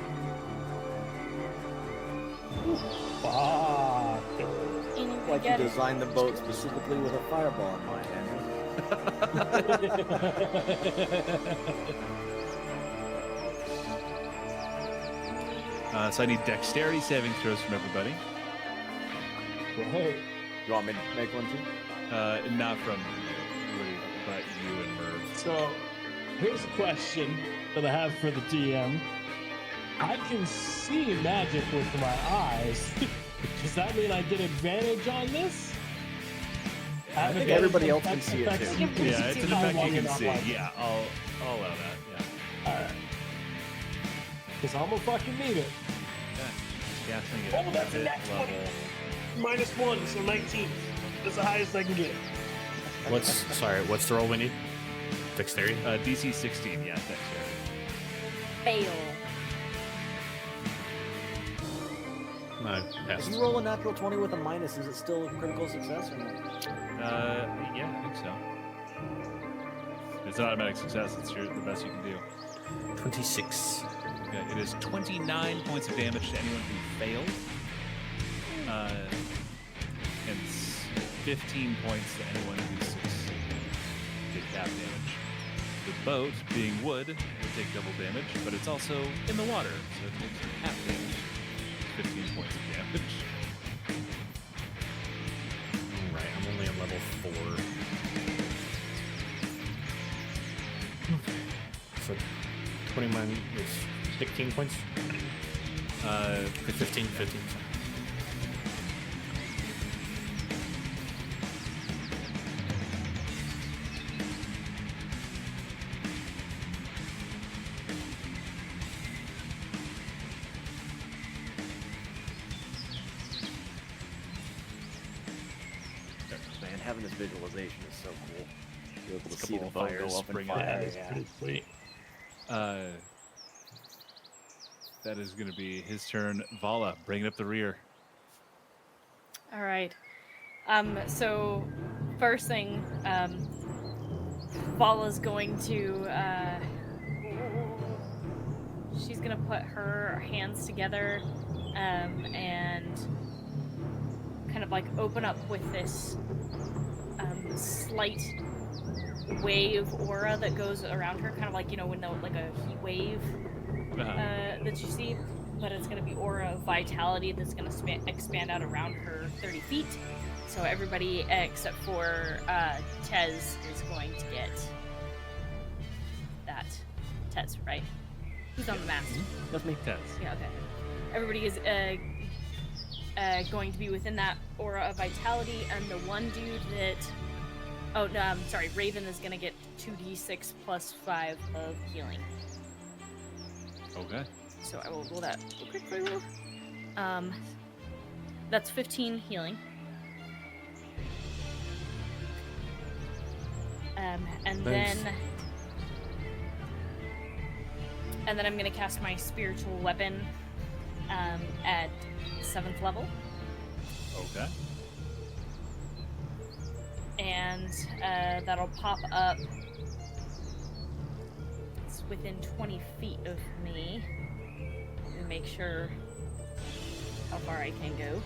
Fuck. Like you designed the boat specifically with a fireball in mind, So I need dexterity saving throws from everybody. Right. You want me to make one too? Not from Woody, but you and Merv. So, here's a question that I have for the DM. I can see magic with my eyes. Does that mean I get advantage on this? I think everybody else can see it too. Yeah, it's an effect you can see. Yeah, I'll allow that. Yeah. Alright. Because I'm gonna fucking need it. Casting it Oh, at that's a mid nat 20. level. -1, so 19. That's the highest I can get. What's the roll we need? Dexterity? DC 16, yeah, dexterity. Fail. No, If passed. you roll a natural 20 with a minus, is it still a critical success or not? Yeah, I think so. It's an automatic success. It's the best you can do. 26. Okay, it is 29 points of damage to anyone who failed. And 15 points to anyone who succeeded. Did half damage. The boat, being wood, will take double damage, but it's also in the water, so it takes half damage. 15 points of damage. Right, I'm only on level 4. Okay. So 29 is 16 points? 15. Sorry. Man, having this visualization is so cool. You're able to It's a see the couple boat of go fires up in springing fire. That is Yeah. pretty sweet. That is going to be his turn. Vala, bringing up the rear. All right. So first thing, Vala's going to, she's gonna put her hands together, and kind of like open up with this, slight wave aura that goes around her, kind of like, you know, when like a heat wave that you see, but it's going to be aura of vitality that's going to expand out around her 30 feet. So everybody except for Tez is going to get that. Tez, right? Who's on the mast? That's me. Tez. Yeah, okay. Everybody is going to be within that aura of vitality, and the one dude that... Oh, no, I'm sorry. Raven is going to get 2d6 plus 5 of healing. Okay. So I will roll that real quick for you. That's 15 healing. And Nice. then I'm gonna cast my spiritual weapon at 7th level. Okay. And that'll pop up. It's within 20 feet of me. Let me make sure how far I can go.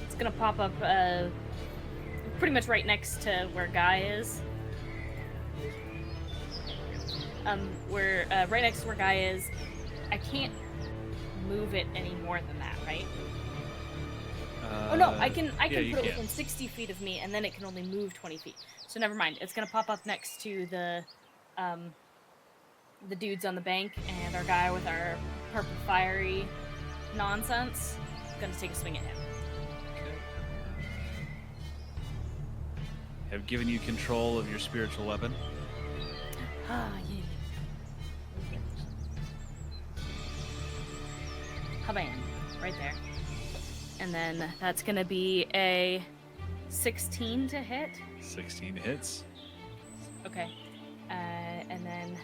It's gonna pop up pretty much right next to where Guy is. Where right next to where Guy is. I can't move it any more than that, right? Oh no, I can yeah, put you it can. within 60 feet of me, and then it can only move 20 feet. So never mind. It's gonna pop up next to the dudes on the bank and our guy with our purple fiery nonsense. Gonna take a swing at him. Have given you control of your spiritual weapon. Ah, yeah. Habam, right there. And then that's gonna be a 16 to hit. 16 hits. Okay. And then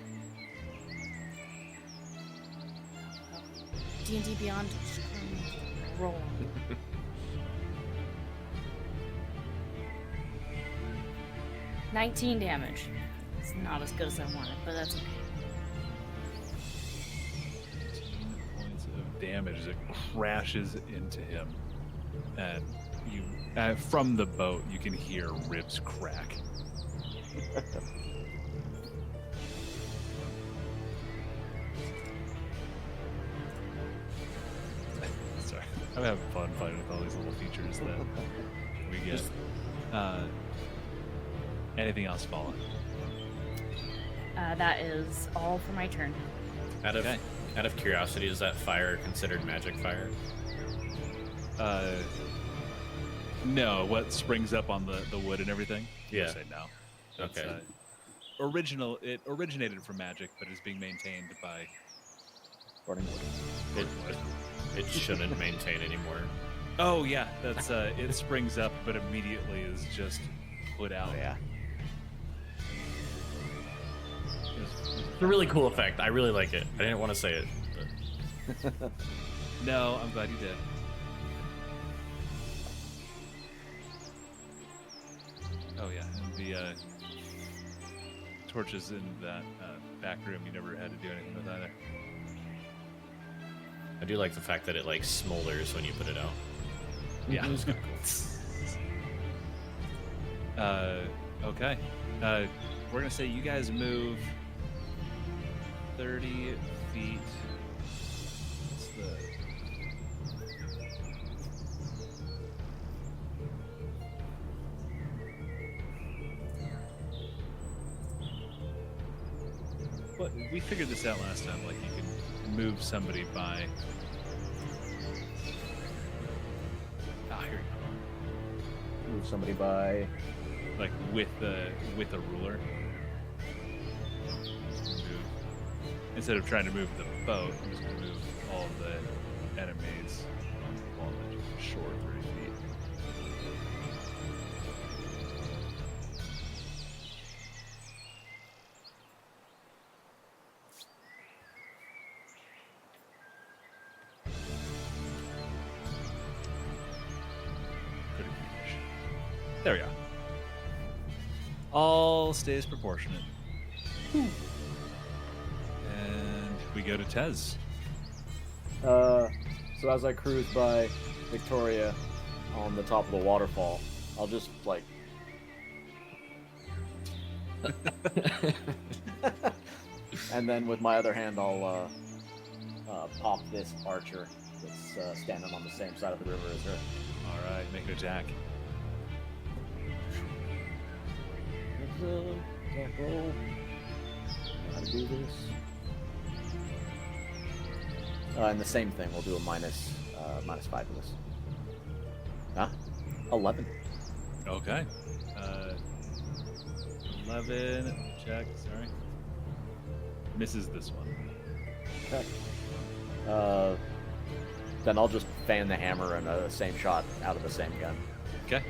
D&D Beyond roll. 19 damage. It's not as good as I wanted, but that's okay. 15 points of damage as it crashes into him, and you, from the boat, you can hear ribs crack. Sorry, I'm having fun fighting with all these little features that we get. Anything else, Fallen? That is all for my turn. Out of curiosity, is that fire considered magic fire? No. What springs up on the wood and everything? Yeah. I'd say no. That's, Okay. It originated from magic, but is being maintained by. According to It shouldn't maintain anymore. Oh yeah, that's it springs up, but immediately is just put out. oh yeah. It's a really cool effect. I really like it. I didn't want to say it. But... No, I'm glad you did. Oh yeah, and the torches in that back room you never had to do anything with either. I do like the fact that it like smolders when you put it out. Yeah. It's kind of cool. Okay. We're gonna say you guys move 30 feet. What's the... What, we figured this out last time. Like you can move somebody by. Ah, here you Move somebody by. go. Like with a ruler. Move. Instead of trying to move the boat, I'm just gonna move all of the enemies along the shore 30 feet. Pretty good. There we go. All stays proportionate. And we go to Tez. So as I cruise by Victoria on the top of the waterfall, I'll just like and then with my other hand I'll pop this archer that's standing on the same side of the river as her. All right, make an attack. Can't roll. How to do this? And the same thing. We'll do a minus 5 for this. Huh? 11. Okay. 11. Check. Sorry. Misses this one. Okay. Then I'll just fan the hammer and the same shot out of the same gun. Okay.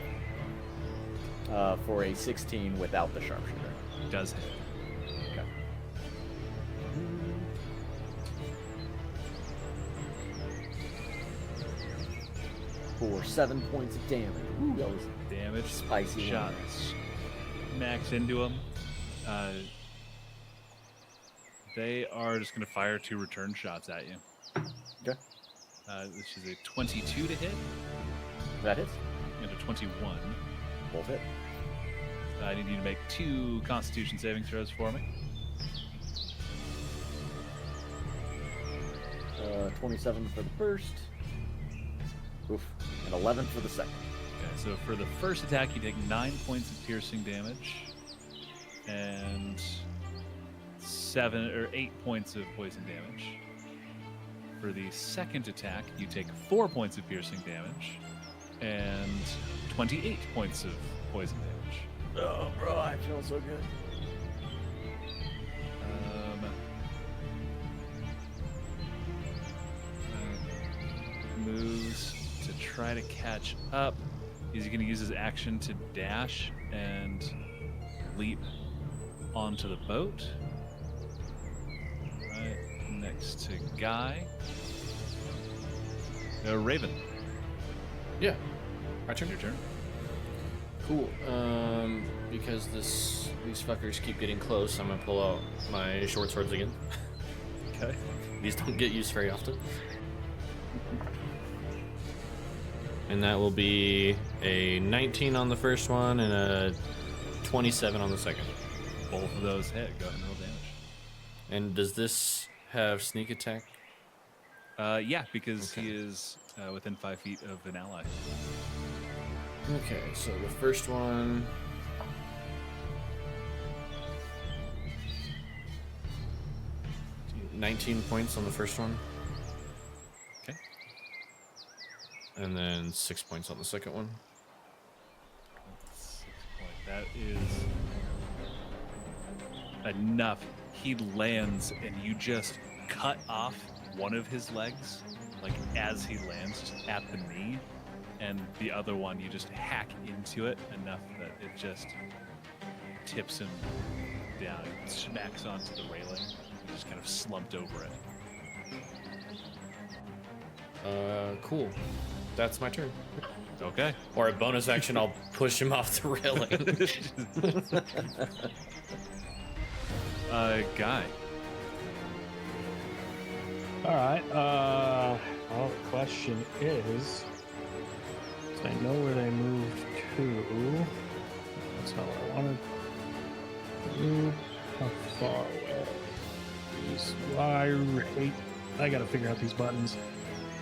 For a 16 without the sharpshooter. does hit. Okay. For 7 points of damage. Ooh, that was Damage. spicy. Shot smacks into him. They are just going to fire 2 return shots at you. Okay. This is a 22 to hit That hits. and a 21. Both hit. I need you to make 2 Constitution saving throws for me. 27 for the first. Oof. And 11 for the second. Okay, so for the first attack, you take 9 points of piercing damage and 8 points of poison damage. For the second attack, you take 4 points of piercing damage and 28 points of poison damage. Oh, bro, I feel so good. Moves to try to catch up. He's going to use his action to dash and leap onto the boat. Right next to Guy. Raven. Yeah. My turn. Your turn. Cool. Because these fuckers keep getting close, I'm gonna pull out my short swords again. Okay. These don't get used very often. And that will be a 19 on the first one and a 27 on the second. Both of those hit. Go ahead and roll damage. And does this have sneak attack? Yeah, because Okay. he is within 5 feet of an ally. Okay, so the first one. $19 points on the first one. Okay. And then 6 points on the second one. 6 point. That is enough. He lands, and you just cut off one of his legs, like as he lands, just at the knee, and the other one you just hack into it enough that it just tips him down. It smacks onto the railing. He just kind of slumped over it. Cool. That's my turn. Okay. Or a bonus action, I'll push him off the railing. Guy. All right. Well, the question is, I know where they moved to. That's not what I wanted. Move. How far away? These. I gotta figure out these buttons.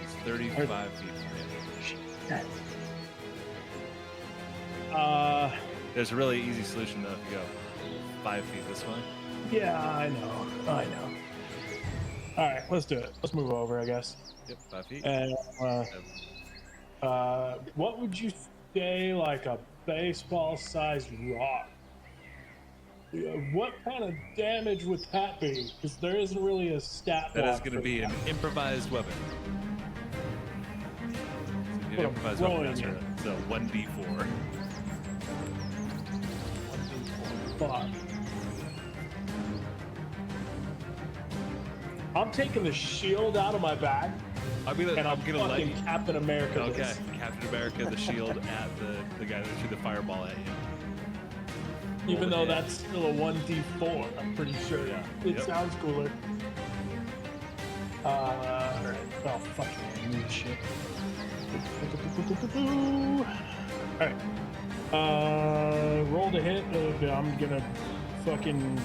It's 35 feet from you. There's a really easy solution though if you go 5 feet this way. Yeah, I know. All right, let's do it. Let's move over, I guess. Yep, 5 feet. And what would you say, like a baseball-sized rock? What kind of damage would that be? Because there isn't really a stat. That is block going to for be that. an improvised weapon. So Put a improvised weapon throwing master. it. So 1d4. Fuck. I'm taking the shield out of my bag, I'm gonna and I'm let fucking you. Captain America. Okay, this. Captain America, the shield at the guy that threw the fireball at you. Even Roll though the hit. that's still a 1d4, I'm pretty sure. Yeah. It Yep. sounds cooler. Alright. Oh, fuck I need shit. Alright. Roll to hit. I'm gonna fucking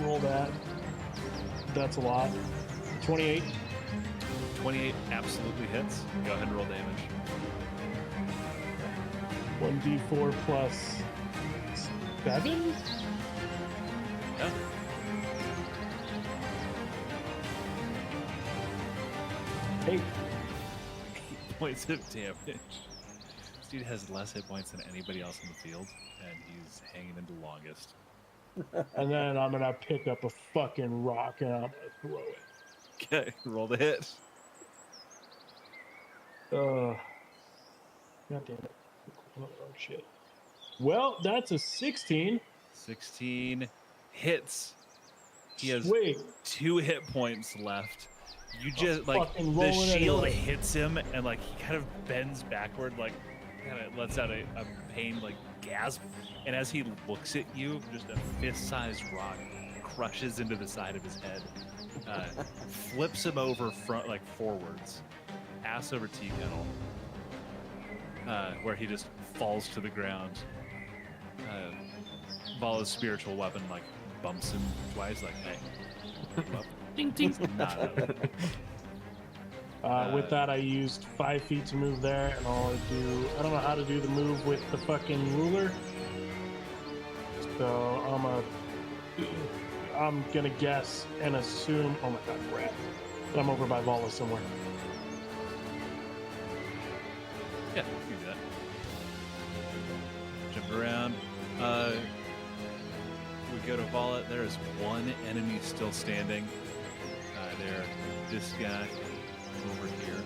roll that. That's a lot. 28. 28 absolutely hits. Go ahead and roll damage. 1d4 plus 7? Yeah. Hey, 8 points of damage. This dude has less hit points than anybody else in the field, and he's hanging in the longest. and then I'm gonna pick up a fucking rock and I'm gonna throw it. Okay, roll the hit. God damn it. Oh, shit. Well, that's a 16. 16 hits. He has Sweet. 2 hit points left. You just like fucking the rolling shield anyway. hits him, and like he kind of bends backward, like kind of lets out a pained like gasp. And as he looks at you, just a fist-sized rock crushes into the side of his head, flips him over forwards, ass over tea kettle, where he just falls to the ground. Vala's spiritual weapon like bumps him twice, like, hey. Ding ding. With that, I used 5 feet to move there, and I don't know how to do the move with the fucking ruler. So I'm gonna guess and assume. Oh my god, crap! That I'm over by Vala somewhere. Yeah, you can do that. Jump around. We go to Vala. There is one enemy still standing. This guy over here.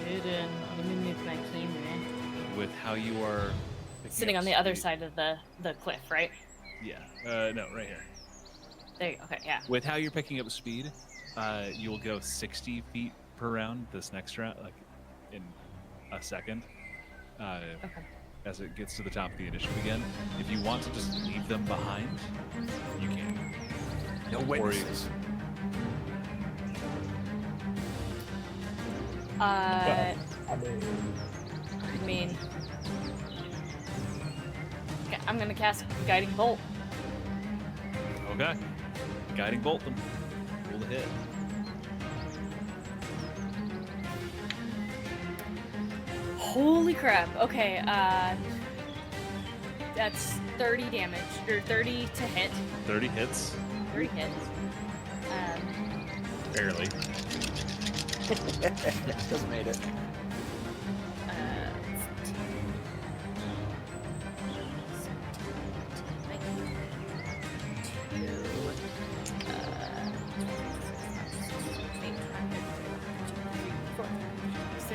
Hidden. Let me move my camera. With how you are Sitting on the other side of the cliff, right? Yeah. No, right here. There. Okay. Yeah. With how you're picking up speed, you will go 60 feet per round this next round, like in a second. Okay. As it gets to the top of the initiative again. If you want to just leave them behind, you can. No witnesses. I mean, Okay, I'm gonna cast Guiding Bolt. Okay. Guiding bolt them. Roll the hit. Holy crap. Okay, that's 30 damage, or 30 to hit. 30 hits. 30 hits. Barely. Just made it.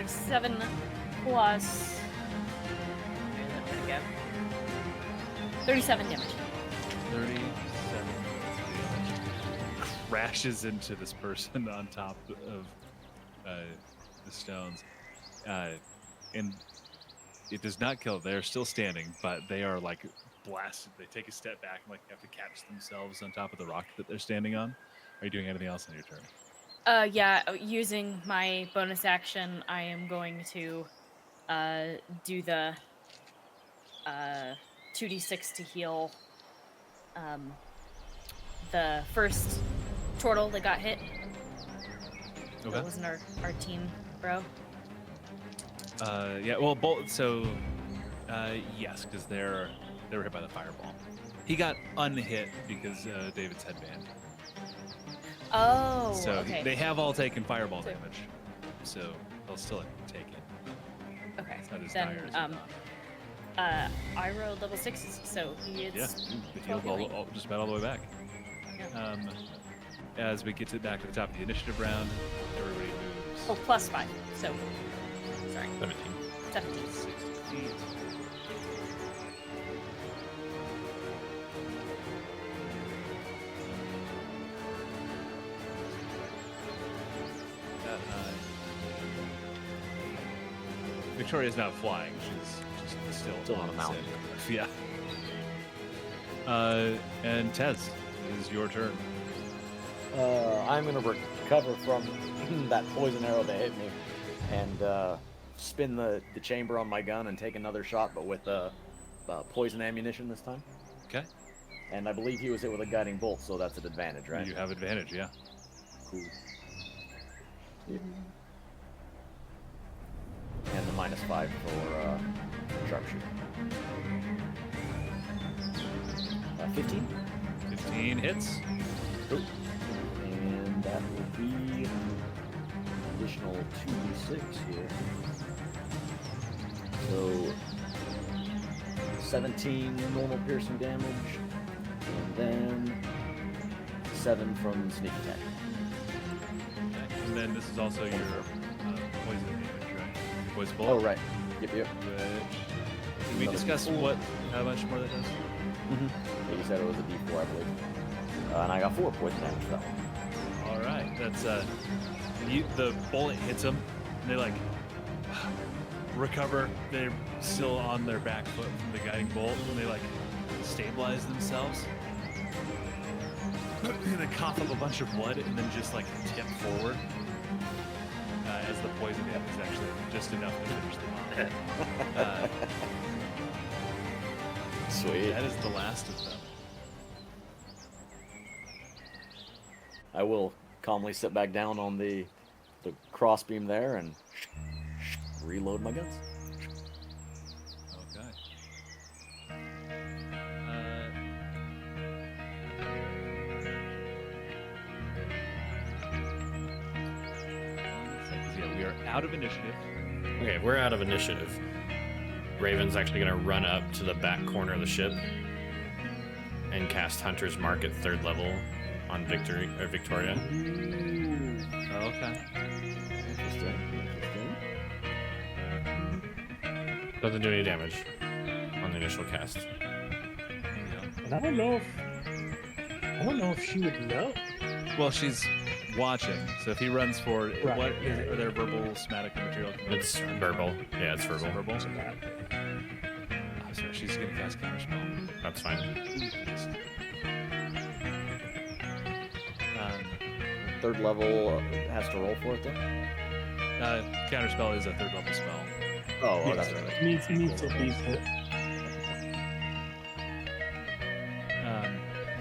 7 plus. Where's that gonna go? 37 damage. 37 crashes into this person on top of the stones. And it does not kill. They're still standing, but they are like blasted. They take a step back and like have to catch themselves on top of the rock that they're standing on. Are you doing anything else on your turn? Yeah, using my bonus action, I am going to do the 2d6 to heal the first turtle that got hit. Okay. That wasn't our team, bro. Yeah. Well, yes, because they were hit by the fireball. He got unhit because David's headband. Oh, So okay. they have all taken fireball damage, so they'll still take it. Okay, It's not as then dire as it I rolled level 6s, so he is. yeah, healed just about all the way back. Yeah. As we get back to the top of the initiative round, everybody moves. Oh, plus 5, so. Sorry. 17. 17. 60 feet. That high. Victoria's not flying. She's just still on a mountain. Yeah. And Tez, it is your turn. I'm gonna recover from that poison arrow that hit me, and spin the chamber on my gun and take another shot, but with poison ammunition this time. Okay. And I believe he was hit with a guiding bolt, so that's an advantage, right? You have advantage, yeah. Cool. And the -5 for sharpshooter. 15. 15 hits. Cool. And that will be additional 2d6 here. So 17 normal piercing damage, and then 7 from sneak attack. Okay. And then this is also your poison damage, right? Your poison bullet. Oh, right. Yep. Which Did we discuss how much more that does? Yeah, you said it was a D4, I believe. And I got 4 poison damage for that one. All right, that's the bullet hits them, and they like recover. They're still on their back foot from the guiding bolt, and they like stabilize themselves. They cough up a bunch of blood and then just like tip forward as the poison hit is actually just enough to finish them off. Sweet. That is the last of them. I will calmly sit back down on the crossbeam there and reload my guns. Okay. Yeah, we are out of initiative. Okay, we're out of initiative. Raven's actually going to run up to the back corner of the ship and cast Hunter's Mark at 3rd level on Victoria. Okay. Interesting. Doesn't do any damage on the initial cast. Yeah. And I don't know if she would know. Well, she's watching, so if he runs forward, Right. what is are there verbal, somatic, and material? It's verbal. Yeah, it's verbal. Verbal. So that- Oh, sorry, she's gonna cast counterspell. That's fine. Third level has to roll for it though? Counterspell is a 3rd level spell. Oh, Yes, that's right. Needs to beat it.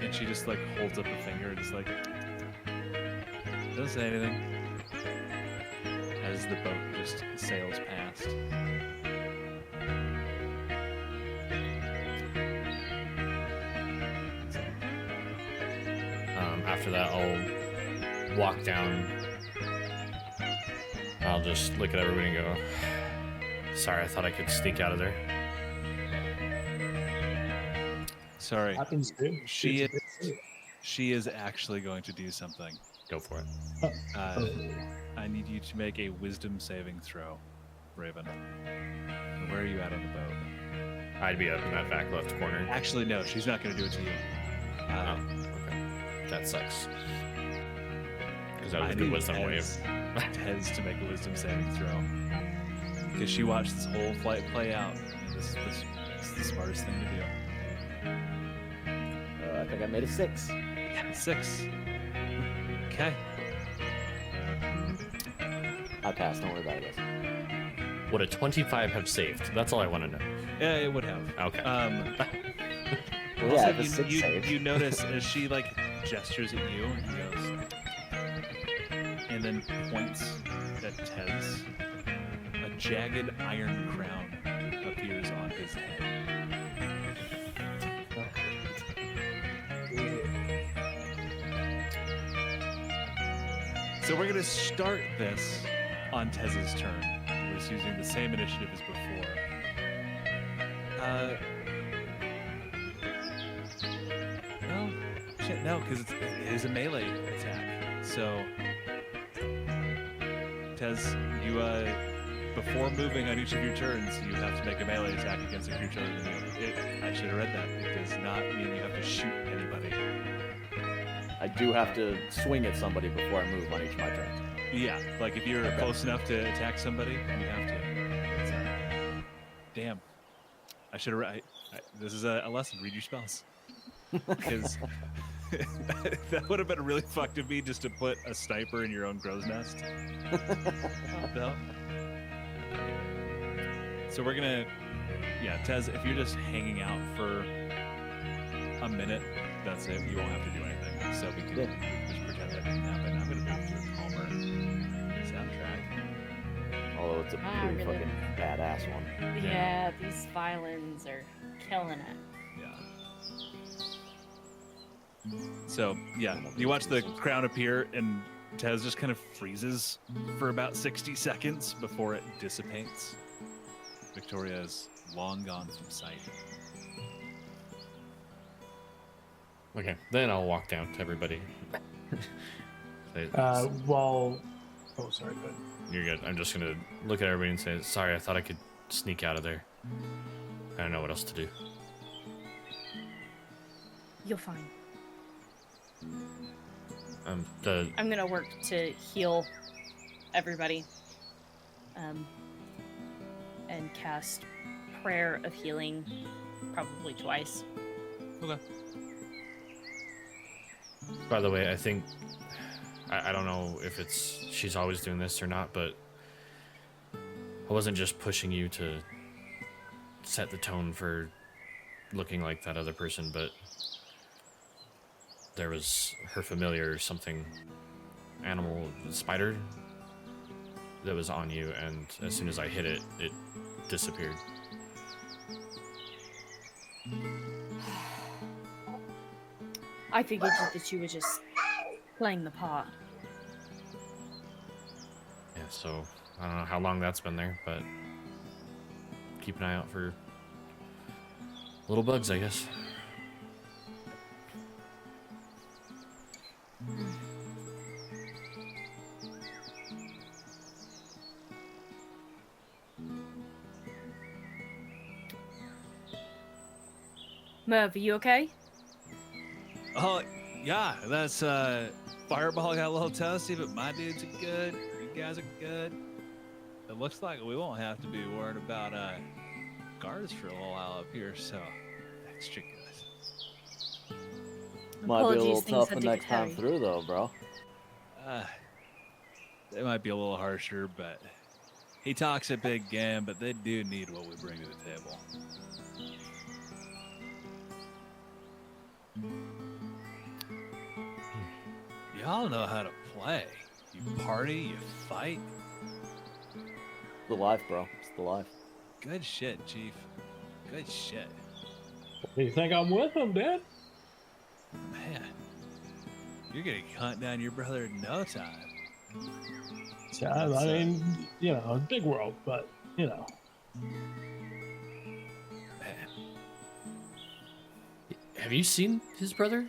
And she just like holds up a finger, just like doesn't say anything as the boat just sails past. After that, I'll walk down. I'll just look at everybody and go, sorry, I thought I could sneak out of there. Sorry, Happens too. She It's a bit sick. she is actually going to do something. Go for it. I need you to make a wisdom saving throw, Raven. Where are you at on the boat? I'd be up in that back left corner. Actually, no, she's not going to do it to you. Oh, okay. That sucks. Because that I was a good need wisdom wave. Tez to make a wisdom saving throw. Because she watched this whole flight play out. And this is the smartest thing to do. I think I made a 6. 6. Okay. I passed, don't worry about it, guys. Would a 25 have saved? That's all I want to know. Yeah, it would have. Okay. Well, yeah, if a 6 you, saves. you notice as she like gestures at you and goes, and then points at Tez, a jagged iron crown appears on his head. So we're gonna start this on Tez's turn. We're just using the same initiative as before. No, shit, no, because it is a melee attack. So, Tez, you before moving on each of your turns, you have to make a melee attack against a creature other than you. I should have read that. It does not mean you have to shoot anybody. I do have to swing at somebody before I move on each of my turns. Yeah, like if you're Okay. close enough to attack somebody, you have to. So, damn, I should have. This is a lesson. Read your spells, because that would have been really fucked of me just to put a sniper in your own crow's nest. No. So we're gonna, Tez, if you're just hanging out for a minute, that's it. You won't have to do anything. So we can just pretend that didn't happen. I'm gonna move to a calmer soundtrack. Although it's a Ah, pretty really? fucking badass one. Yeah, these violins are killing it. Yeah. So you watch the crown appear, and Tez just kind of freezes for about 60 seconds before it dissipates. Victoria is long gone from sight. Okay, then I'll walk down to everybody. Say, Oh, sorry, go ahead. You're good. I'm just gonna look at everybody and say, sorry, I thought I could sneak out of there. I don't know what else to do. You're fine. I'm gonna work to heal everybody. And cast Prayer of Healing probably twice. Okay. By the way, I think I don't know if she's always doing this or not, but I wasn't just pushing you to set the tone for looking like that other person, but there was her familiar something, animal, spider, that was on you, and as soon as I hit it, it disappeared. I figured that you were just playing the part. Yeah, so I don't know how long that's been there, but keep an eye out for little bugs, I guess. Merv, are you okay? Oh, yeah, that's Fireball got a little toasty, but my dudes are good. You guys are good. It looks like we won't have to be worried about guards for a little while up here, so extra good. Might be a little Apologies, things tough had the to get next time hairy. through, though, bro. They might be a little harsher, but he talks a big game, but they do need what we bring to the table. Y'all know how to play. You party, you fight. The life, bro. It's the life. Good shit, Chief. Good shit. You think I'm with him, Dad? Man, you're gonna hunt down your brother in no time. Yeah, I mean, you know, big world, but, you know. Man, Have you seen his brother?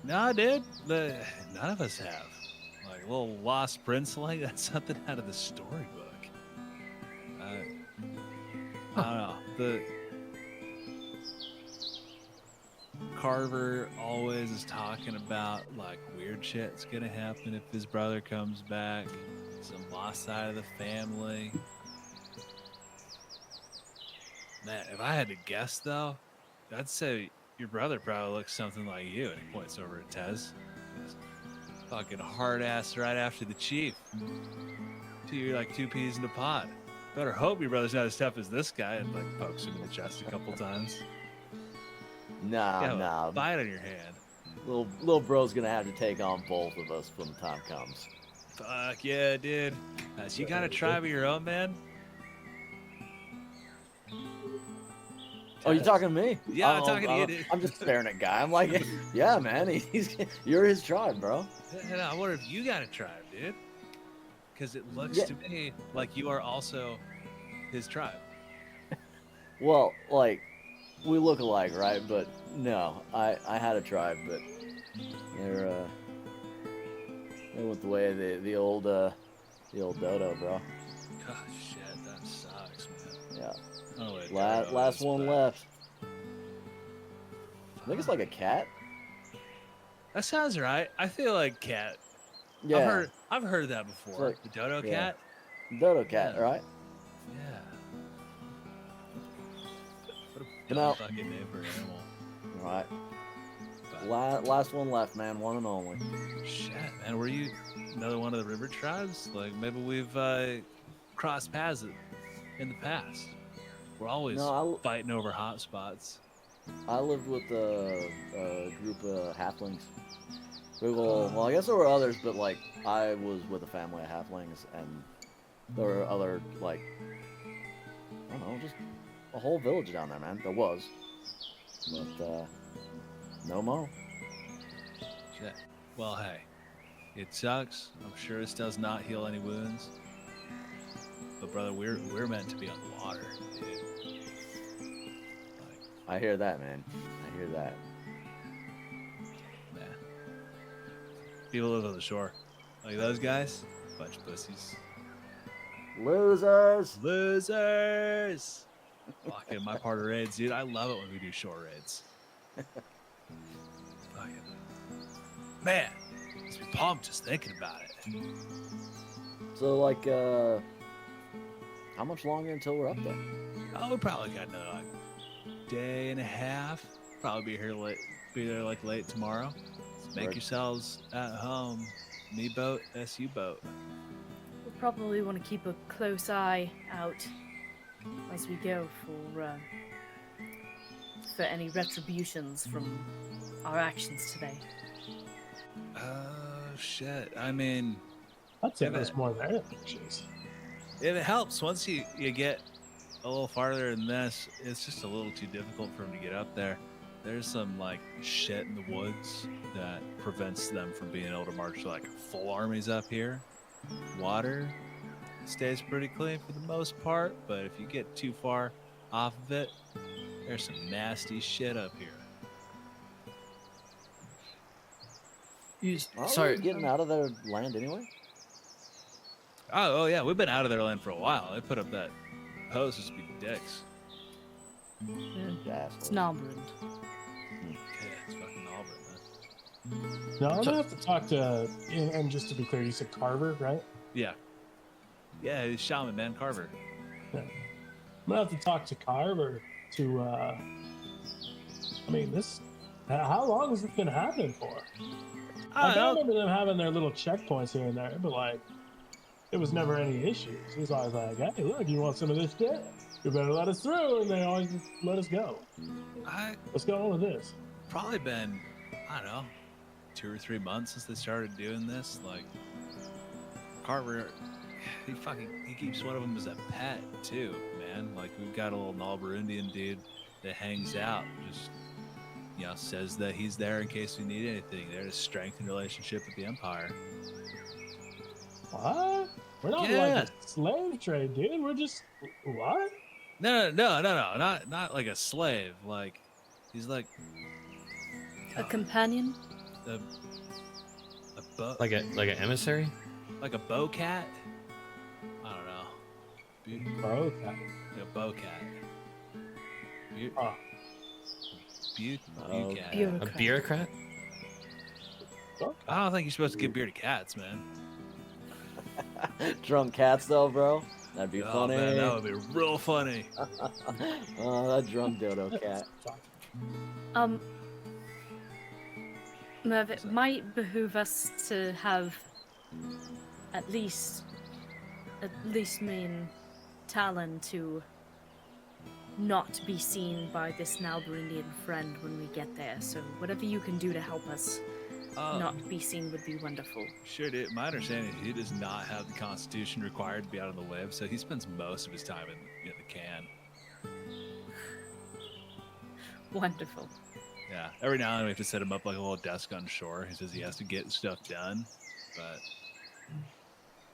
nah, dude. None of us have. Like little lost prince, like that's something out of the storybook. I don't know. The Carver always is talking about like weird shit's gonna happen if his brother comes back. Some lost side of the family. Man, if I had to guess though, I'd say your brother probably looks something like you, and he points over at Tez. Fucking hard ass right after the chief. You're like two peas in a pod. Better hope your brother's not as tough as this guy, and like pokes him in the chest a couple times. Nah, You have nah. a bite on your hand. Little bro's gonna have to take on both of us when the time comes. Fuck yeah, dude. So you got a tribe of your own, man? Oh, you talking to me? Yeah, I'm talking to you, dude. I'm just staring at Guy. I'm like, yeah, man. You're his tribe, bro. And I wonder if you got a tribe, dude. Because it looks Yeah. to me like you are also his tribe. Well, like, we look alike, right? But no, I had a tribe, but they went the way of the old dodo, bro. God, shit, that sucks, man. Yeah. Oh, wait, Last one left. I think it's like a cat. That sounds right. I feel like cat. Yeah. I've heard that before. like- the dodo yeah. cat. Dodo cat, Yeah. right? Yeah. What a You dumb know- fucking name for an animal. Right. But, Last one left, man. One and only. shit, man. Were you another one of the river tribes? Like maybe we've crossed paths in the past. We're always No, fighting over hot spots. I lived with a group of halflings. Well, I guess there were others, but like I was with a family of halflings, and there were other like I don't know, just a whole village down there, man. There was, but no more. Shit. Well, hey, it sucks. I'm sure this does not heal any wounds. But brother, we're meant to be on the water, dude. Like, I hear that, man. I hear that. man. People live on the shore. Like those guys, bunch of pussies. Losers. Losers. Fucking my part of raids, dude. I love it when we do short raids. Fucking man, makes me pumped just thinking about it. So, like, how much longer until we're up there? Oh, we probably got another like day and a half. Probably be here late. Be there like late tomorrow. So make Right. yourselves at home. Me boat, SU boat. We'll probably want to keep a close eye out as we go for any retributions from our actions today. Oh shit! I mean, I'd say Yeah, there's but- more there than pictures. if it helps, once you get a little farther than this, it's just a little too difficult for them to get up there. There's some like shit in the woods that prevents them from being able to march like full armies up here. Water stays pretty clean for the most part, but if you get too far off of it, there's some nasty shit up here. Aren't Sorry. we getting out of their land anyway? Oh yeah, we've been out of their land for a while. They put up that post just to be dicks. Yes. It's Nalberund. Yeah, it's fucking Auburn, man. No, I'm gonna have to talk to. And just to be clear, you said Carver, right? Yeah. Yeah, he's shaman, man, Carver. I'm gonna have to talk to Carver to. I mean, this. How long has this been happening for? Like, I remember them having their little checkpoints here and there, but like, it was never any issues. It was always like, hey, look, you want some of this shit? You better let us through, and they always just let us go. What's going on with this? Probably been, I don't know, 2 or 3 months since they started doing this. Like, Carver, he keeps one of them as a pet too, man. Like, we've got a little Nalberundian dude that hangs out, just says that he's there in case we need anything. There to strengthen relationship with the Empire. What? We're not Yeah. like a slave trade, dude. We're just what? No, not like a slave. Like, he's like A companion? a bow, Like an emissary? like a bow cat. I don't know. Okay. A bow cat. Oh. Cat. A Bureaucrat. bureaucrat? I don't think you're supposed to give beer to cats, man. Drunk cats, though, bro. That'd be Oh, funny. man, that would be real funny. Oh, that drunk dodo cat. Merv, it might behoove us to have at least me and Talon to not be seen by this Nalberundian friend when we get there. So whatever you can do to help us not be seen would be wonderful. Sure, dude. My understanding is he does not have the constitution required to be out on the web, so he spends most of his time in the can. Wonderful. Yeah. Every now and then we have to set him up like a little desk on shore. He says he has to get stuff done, but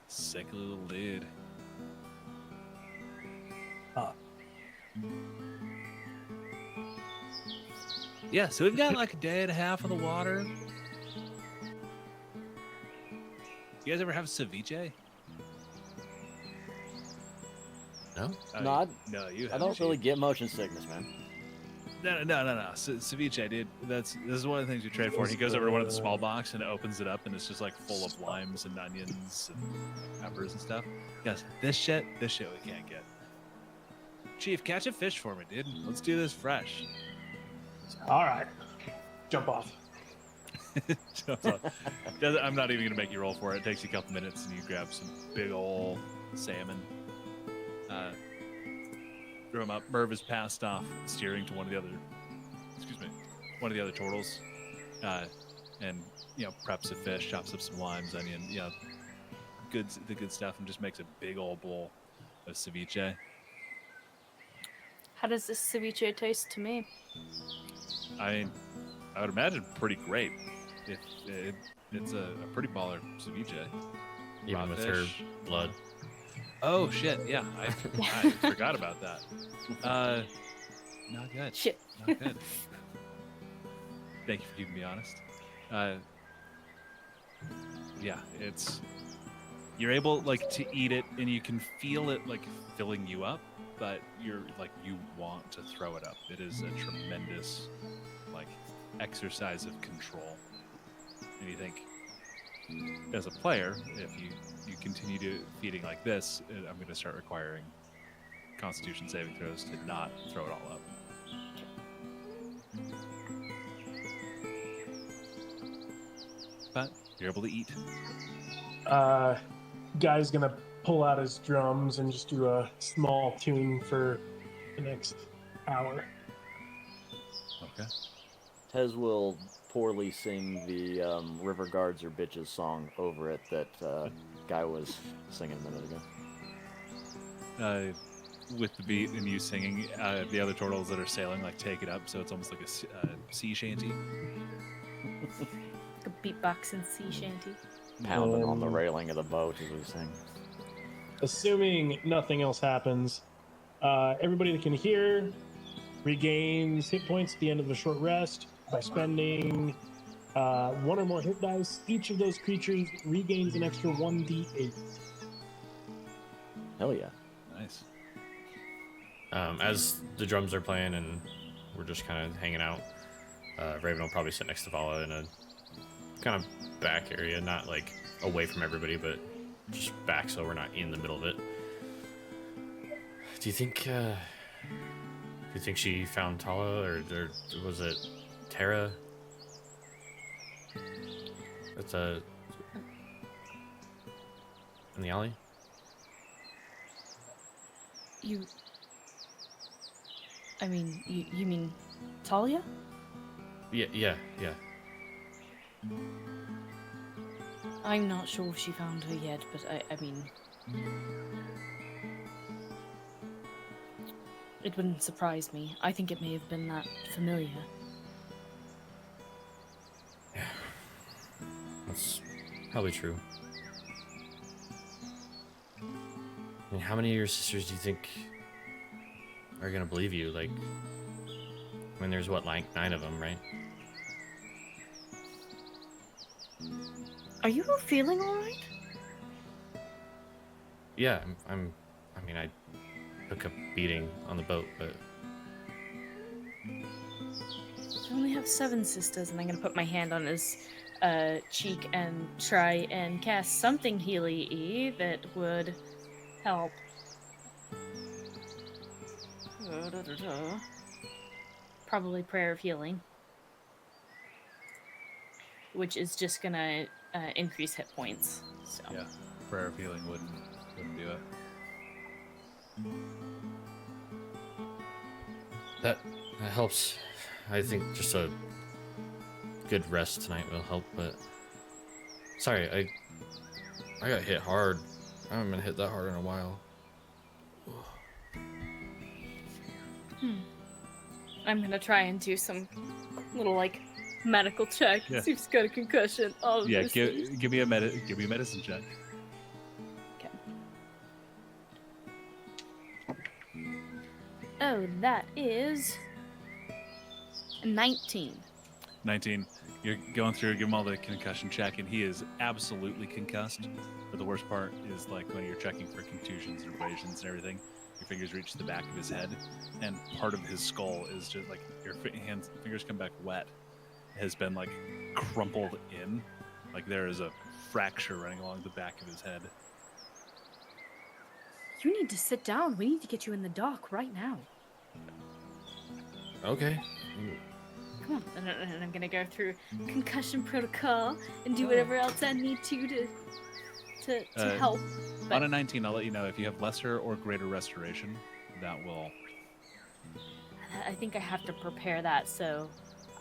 sick little dude. Yeah, so we've got like a day and a half on the water. You guys ever have ceviche? No? Oh, No, no, you I haven't. don't really get motion sickness, man. No. Ceviche, dude. This is one of the things we trade for. And he goes over to one of the small box and opens it up, and it's just like full of limes and onions and peppers and stuff. Yes, this shit we can't get. Chief, catch a fish for me, dude. Let's do this fresh. All right. Jump off. I'm not even gonna make you roll for it. It takes you a couple minutes, and you grab some big ol' salmon. Throw him up. Merv has passed off steering to one of the other turtles, and preps a fish, chops up some limes, onion, the good stuff, and just makes a big old bowl of ceviche. How does this ceviche taste to me? I mean, I would imagine pretty great. It's a pretty baller ceviche. Even Raw with her fish. blood. Oh shit! Yeah, I forgot about that. Not good. Shit. Not good. Thank you for keeping me honest. Yeah, you're able like to eat it, and you can feel it like filling you up, but you're like you want to throw it up. It is a tremendous like exercise of control. And you think, as a player, if you continue to feeding like this, I'm going to start requiring Constitution saving throws to not throw it all up. But you're able to eat. Guy's gonna pull out his drums and just do a small tune for the next hour. Okay. Tez will poorly sing the River Guards or Bitches song over it that Guy was singing a minute ago. With the beat and you singing, the other turtles that are sailing like take it up, so it's almost like a sea shanty. Like a beatboxing sea shanty. Pounding on the railing of the boat as we sing. Assuming nothing else happens, everybody that can hear regains hit points at the end of a short rest by spending 1 or more hit dice. Each of those creatures regains an extra 1d8. Hell yeah. Nice. As the drums are playing and we're just kind of hanging out, Raven will probably sit next to Vala in a kind of back area, not like away from everybody, but just back so we're not in the middle of it. Do you think she found Tala, or was it Terra? That's in the alley? You mean Talia? Yeah. I'm not sure if she found her yet, but I mean... It wouldn't surprise me. I think it may have been that familiar. Yeah. That's probably true. I mean, how many of your sisters do you think are gonna believe you? Like, I mean, there's what, like 9 of them, right? Are you feeling alright? Yeah, I mean, I took a beating on the boat, but I only have 7 sisters, and I'm gonna put my hand on his cheek and try and cast something healy-y that would help. Probably Prayer of Healing, which is just gonna increase hit points. So Yeah. Prayer of healing wouldn't do it. that helps. I think just a good rest tonight will help, but sorry, I got hit hard. I haven't been hit that hard in a while. I'm gonna try and do some little like medical check. Yeah. See if he's got a concussion. Oh Yeah, give me a medicine check. Okay. Oh, that is 19. 19. You're going through, give him all the concussion check, and he is absolutely concussed. But the worst part is like when you're checking for contusions and abrasions and everything, your fingers reach the back of his head, and part of his skull is just like your fingers come back wet, has been like crumpled in, like there is a fracture running along the back of his head. You need to sit down. We need to get you in the dock right now. Okay. Come on. And I'm gonna go through concussion protocol and do whatever else I need to help. On a 19, I'll let you know if you have lesser or greater restoration, that will. I think I have to prepare that, so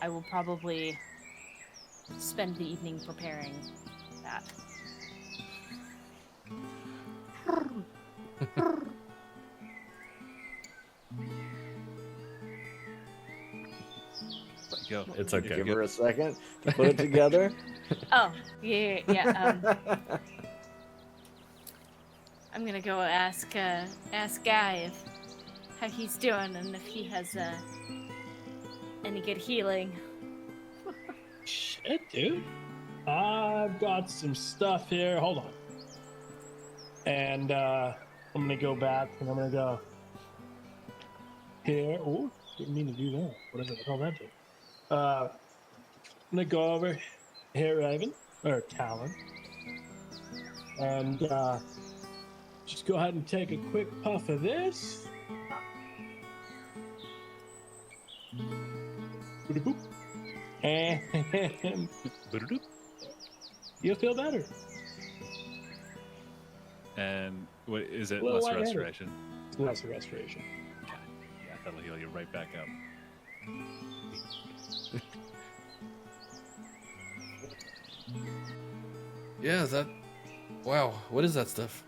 I will probably spend the evening preparing that. Go. It's okay. Give her a second to put it together. Oh, yeah. I'm gonna go ask Guy how he's doing and if he has any good healing. Shit, dude. I've got some stuff here. Hold on. And I'm gonna go back and I'm gonna go. here. Oh, didn't mean to do that. Whatever the hell that did. I'm gonna go over here, Raven or Talon, and just go ahead and take a quick puff of this. Boop. And you'll feel better. And what is it? Well, Lesser lightheaded. restoration. Lesser restoration. Okay. Yeah, that'll heal you right back up. Yeah, is that... Wow, what is that stuff?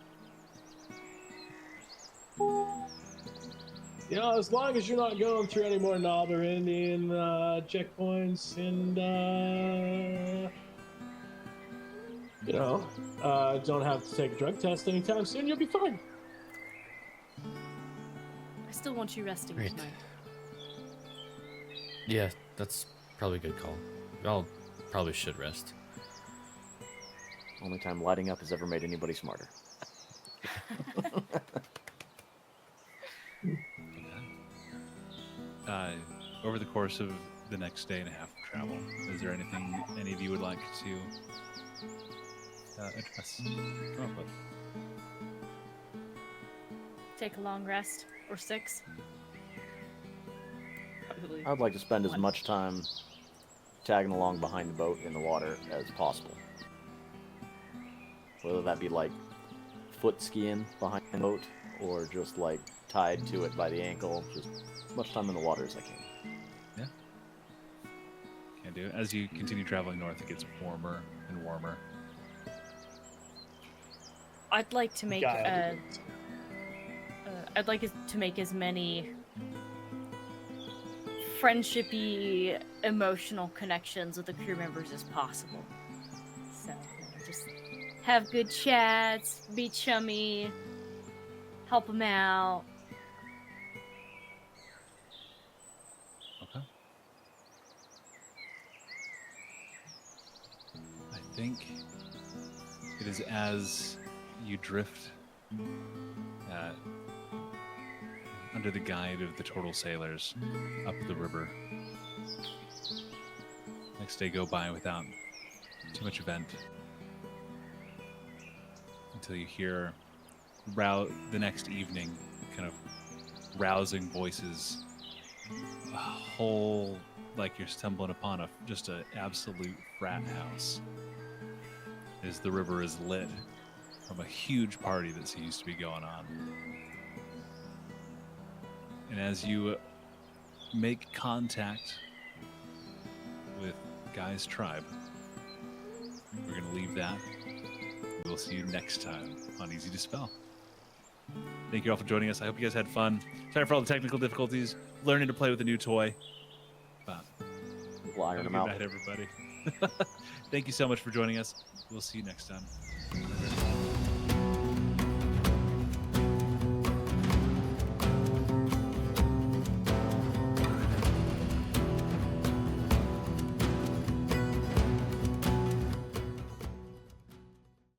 You know, as long as you're not going through any more Nalberundian checkpoints and, you know, don't have to take a drug test anytime soon, you'll be fine. I still want you resting Great. tonight. Yeah, that's probably a good call. Y'all probably should rest. Only time lighting up has ever made anybody smarter. Over the course of the next day and a half of travel, is there anything any of you would like to address? Come up with? Take a long rest, or 6. Probably. I would like to spend as One. much time tagging along behind the boat in the water as possible. Whether that be like foot skiing behind the boat or just like tied to it by the ankle, just as much time in the water as I can. Can do. As you continue traveling north, it gets warmer and warmer. I'd like to make Guy, I'd like it to make as many friendshipy, emotional connections with the crew members as possible. So, just have good chats, be chummy, help them out. Okay. I think it is as you drift under the guide of the Turtle Sailors up the river. Next day go by without too much event until you hear the next evening kind of rousing voices, a whole, like you're stumbling upon just an absolute frat house as the river is lit from a huge party that used to be going on. And as you make contact with Guy's tribe, we're going to leave that. We'll see you next time on Easy Dispel. Thank you all for joining us. I hope you guys had fun. Sorry for all the technical difficulties, learning to play with a new toy. But We'll have iron a them good out. night, everybody. Thank you so much for joining us. We'll see you next time.